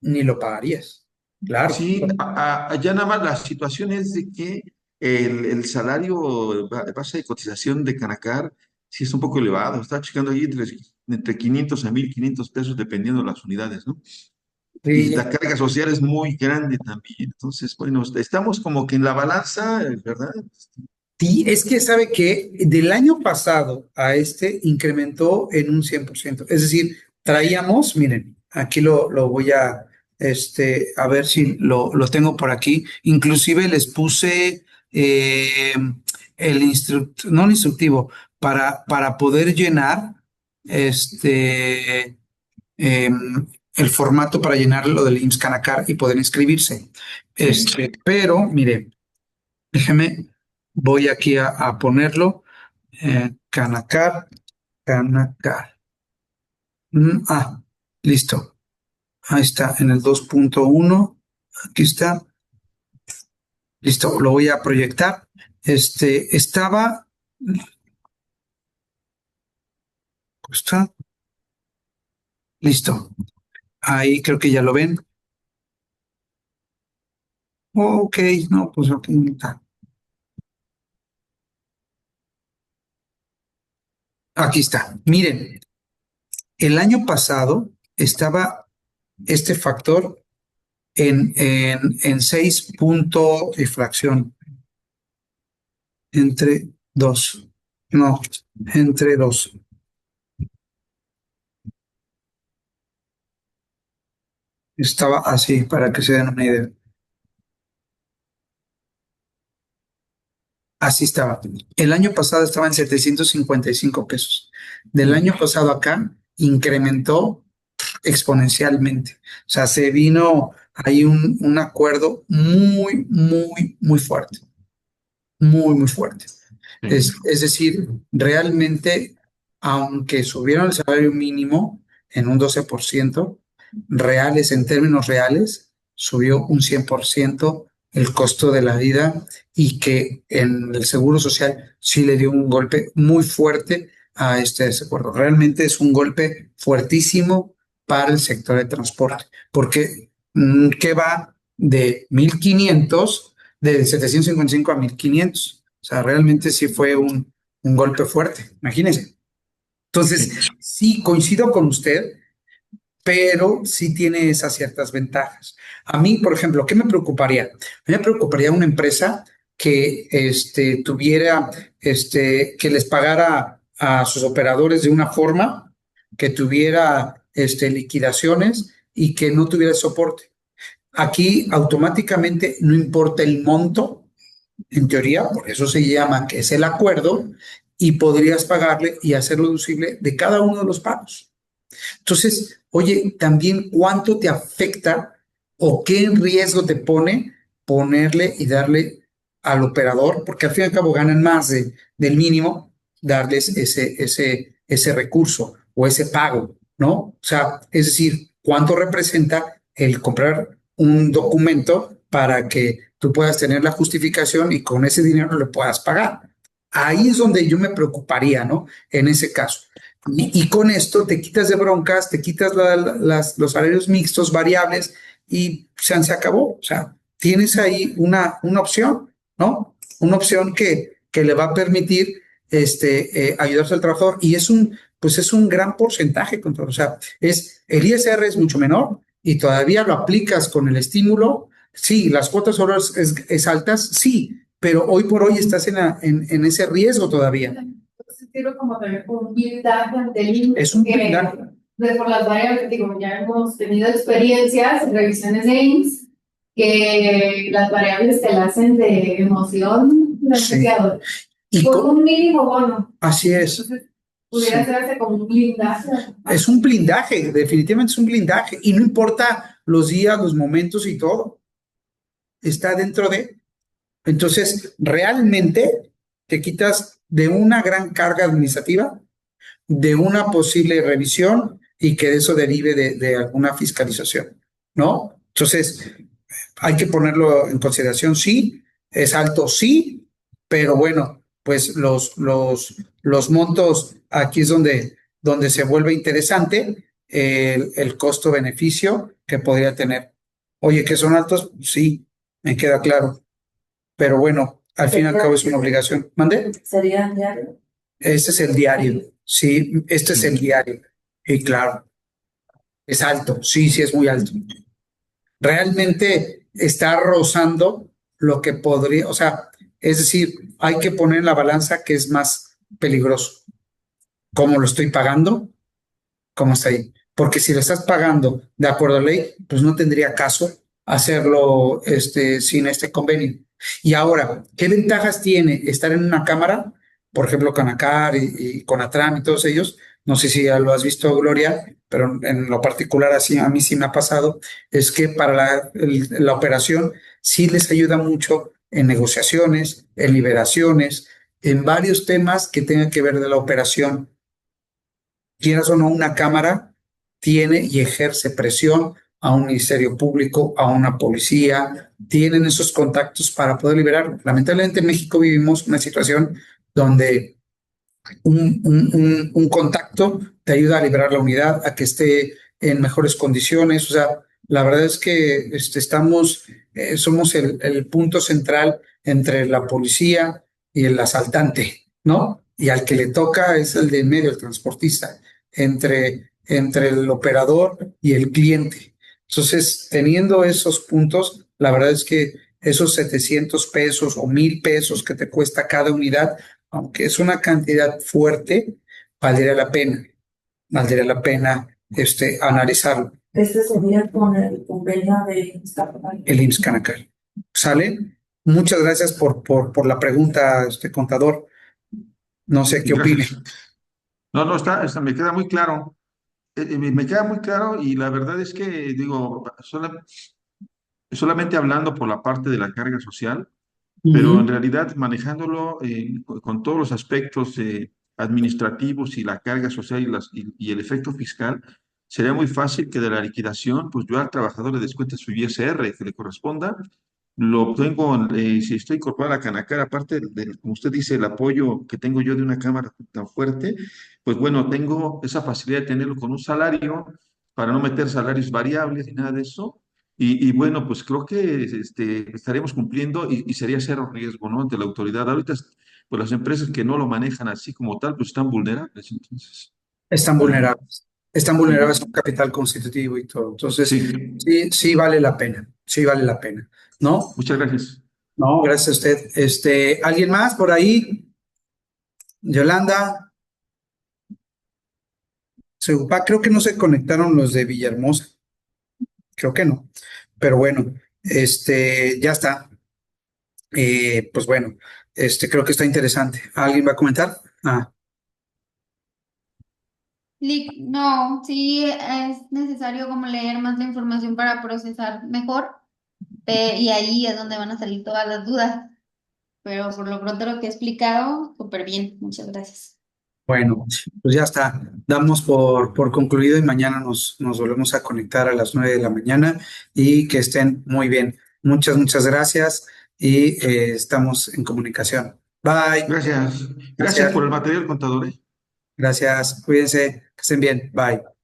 ni lo pagarías. Claro. sí, ya nada más la situación es de que el salario base de cotización de Canacar sí es un poco elevado. Está checando ahí entre 500 a 1,500 pesos dependiendo de las unidades, ¿no? Y Sí, la carga social es muy grande también. Entonces, bueno, estamos como que en la balanza, ¿verdad? sí, es que sabe que del año pasado a incrementó en un 100%. Es decir, traíamos, miren, aquí lo voy a A ver si lo tengo por aquí. Inclusive les puse no el instructivo, para poder llenar el formato para llenar lo del IMSS Canacar y poder inscribirse. Pero, mire, déjeme, voy aquí a ponerlo. Canacar. Listo. Ahí está, en el 2.1. Aquí está. Listo, lo voy a proyectar. Estaba. Está. Listo. Ahí creo que ya lo ven. Ok, no, pues aquí está. Aquí está. Miren, el año pasado estaba este factor en 6 punto y fracción. Entre 2. No, entre 2. Estaba así, para que se den una idea. Así estaba. El año pasado estaba en 755 pesos. Del año pasado acá incrementó exponencialmente. O sea, se vino ahí un acuerdo muy, muy, muy fuerte. Muy, muy fuerte. Es decir, realmente, aunque subieron el salario mínimo en un 12%, reales, en términos reales, subió un 100% el costo de la vida y que en el Seguro Social sí le dio un golpe muy fuerte a este desacuerdo. Realmente es un golpe fuertísimo para el sector de transporte, porque ¿qué va de 1,500, de 755 a 1,500? O sea, realmente sí fue un golpe fuerte, imagínense. Entonces, sí coincido con usted, pero sí tiene esas ciertas ventajas. A mí, por ejemplo, ¿qué me preocuparía? A mí me preocuparía una empresa que tuviera, que les pagara a sus operadores de una forma, que tuviera liquidaciones y que no tuviera soporte. Aquí automáticamente no importa el monto, en teoría, por eso se llama que es el acuerdo, y podrías pagarle y hacerlo deducible de cada uno de los pagos. Entonces, oye, también cuánto te afecta o qué riesgo te pone ponerle y darle al operador, porque al fin y al cabo ganan más del mínimo, darles ese recurso o ese pago, ¿no? O sea, es decir, cuánto representa el comprar un documento para que tú puedas tener la justificación y con ese dinero le puedas pagar. Ahí es donde yo me preocuparía, ¿no? En ese caso. Y con esto te quitas de broncas, te quitas los salarios mixtos, variables, y se acabó. O sea, tienes ahí una opción, ¿no? Una opción que le va a permitir ayudarse al trabajador. Y pues es un gran porcentaje, o sea, el ISR es mucho menor y todavía lo aplicas con el estímulo. Sí, las cuotas horarias es altas, sí, pero hoy por hoy estás en ese riesgo todavía. Sirve como también un blindaje ante el INSS. Es un blindaje. Por las variables, digo, ya hemos tenido experiencias, revisiones de IMSS, que las variables te las hacen de emoción del empleado. Y por un mínimo bono. Así es. Entonces, pudiera hacerse como un blindaje. Es un blindaje, definitivamente es un blindaje. Y no importa los días, los momentos y todo. Está dentro de. Entonces, realmente te quitas de una gran carga administrativa, de una posible revisión y que eso derive de alguna fiscalización, ¿no? Entonces, hay que ponerlo en consideración, sí, es alto, sí, pero bueno, pues los montos, aquí es donde se vuelve interesante el costo-beneficio que podría tener. Oye, ¿que son altos? Sí, me queda claro, pero bueno, al fin y al cabo es una obligación. ¿Mande? ¿Sería diario? Este es el diario, sí, este es el diario. Y claro, es alto, sí, sí es muy alto. Realmente está rozando lo que podría, o sea, es decir, hay que poner en la balanza que es más peligroso. ¿Cómo lo estoy pagando? ¿Cómo está ahí? porque si le estás pagando de acuerdo a ley, pues no tendría caso hacerlo sin este convenio. Y ahora, ¿qué ventajas tiene estar en una cámara? Por ejemplo, Canacar y Conatram y todos ellos. No sé si ya lo has visto, Gloria, pero en lo particular así a mí sí me ha pasado, es que para la operación sí les ayuda mucho en negociaciones, en liberaciones, en varios temas que tengan que ver de la operación. Quieras o no, una cámara tiene y ejerce presión a un ministerio público, a una policía, tienen esos contactos para poder liberar. Lamentablemente en México vivimos una situación donde un contacto te ayuda a liberar la unidad, a que esté en mejores condiciones. O sea, la verdad es que somos el punto central entre la policía y el asaltante, ¿no? Y al que le toca es el de en medio, el transportista, entre el operador y el cliente. Entonces, teniendo esos puntos, la verdad es que esos 700 pesos o 1,000 pesos que te cuesta cada unidad, aunque es una cantidad fuerte, valdría la pena analizarlo. Este sería con el convenio de El IMSS Canacar. ¿Sale? Muchas gracias por la pregunta, contador. No sé qué opine. Gracias. No, no, me queda muy claro. Me queda muy claro y la verdad es que, digo, solamente hablando por la parte de la carga social, pero en Ujú. realidad manejándolo con todos los aspectos administrativos y la carga social y el efecto fiscal, sería muy fácil que de la liquidación, pues yo al trabajador le descuente su ISR que le corresponda, lo obtengo, si estoy incorporado a la Canacar, aparte de, como usted dice, el apoyo que tengo yo de una cámara tan fuerte, pues bueno, tengo esa facilidad de tenerlo con un salario para no meter salarios variables ni nada de eso. Y bueno, pues creo que estaremos cumpliendo y sería cero riesgo, ¿no? Ante la autoridad. Ahorita, pues las empresas que no lo manejan así como tal, pues están vulnerables. Entonces, Están vulnerables. Están vulnerables a un capital constitutivo y todo. Entonces, sí, sí, sí vale la pena. Sí vale la pena. ¿No? muchas gracias. No, gracias a usted. ¿Alguien más por ahí? Yolanda, Segupa, creo que no se conectaron los de Villahermosa. Creo que no. Pero bueno, ya está. Pues bueno, creo que está interesante. ¿Alguien va a comentar? Ah, No, sí es necesario como leer más la información para procesar mejor, y ahí es donde van a salir todas las dudas, pero por lo pronto lo que he explicado, súper bien, muchas gracias. bueno, pues ya está. Damos por concluido y mañana nos volvemos a conectar a las 9 de la mañana y que estén muy bien. Muchas gracias y estamos en comunicación. Bye. Gracias. Gracias Gracias. por el material, contador. Gracias. Cuídense. Que estén bien. Bye.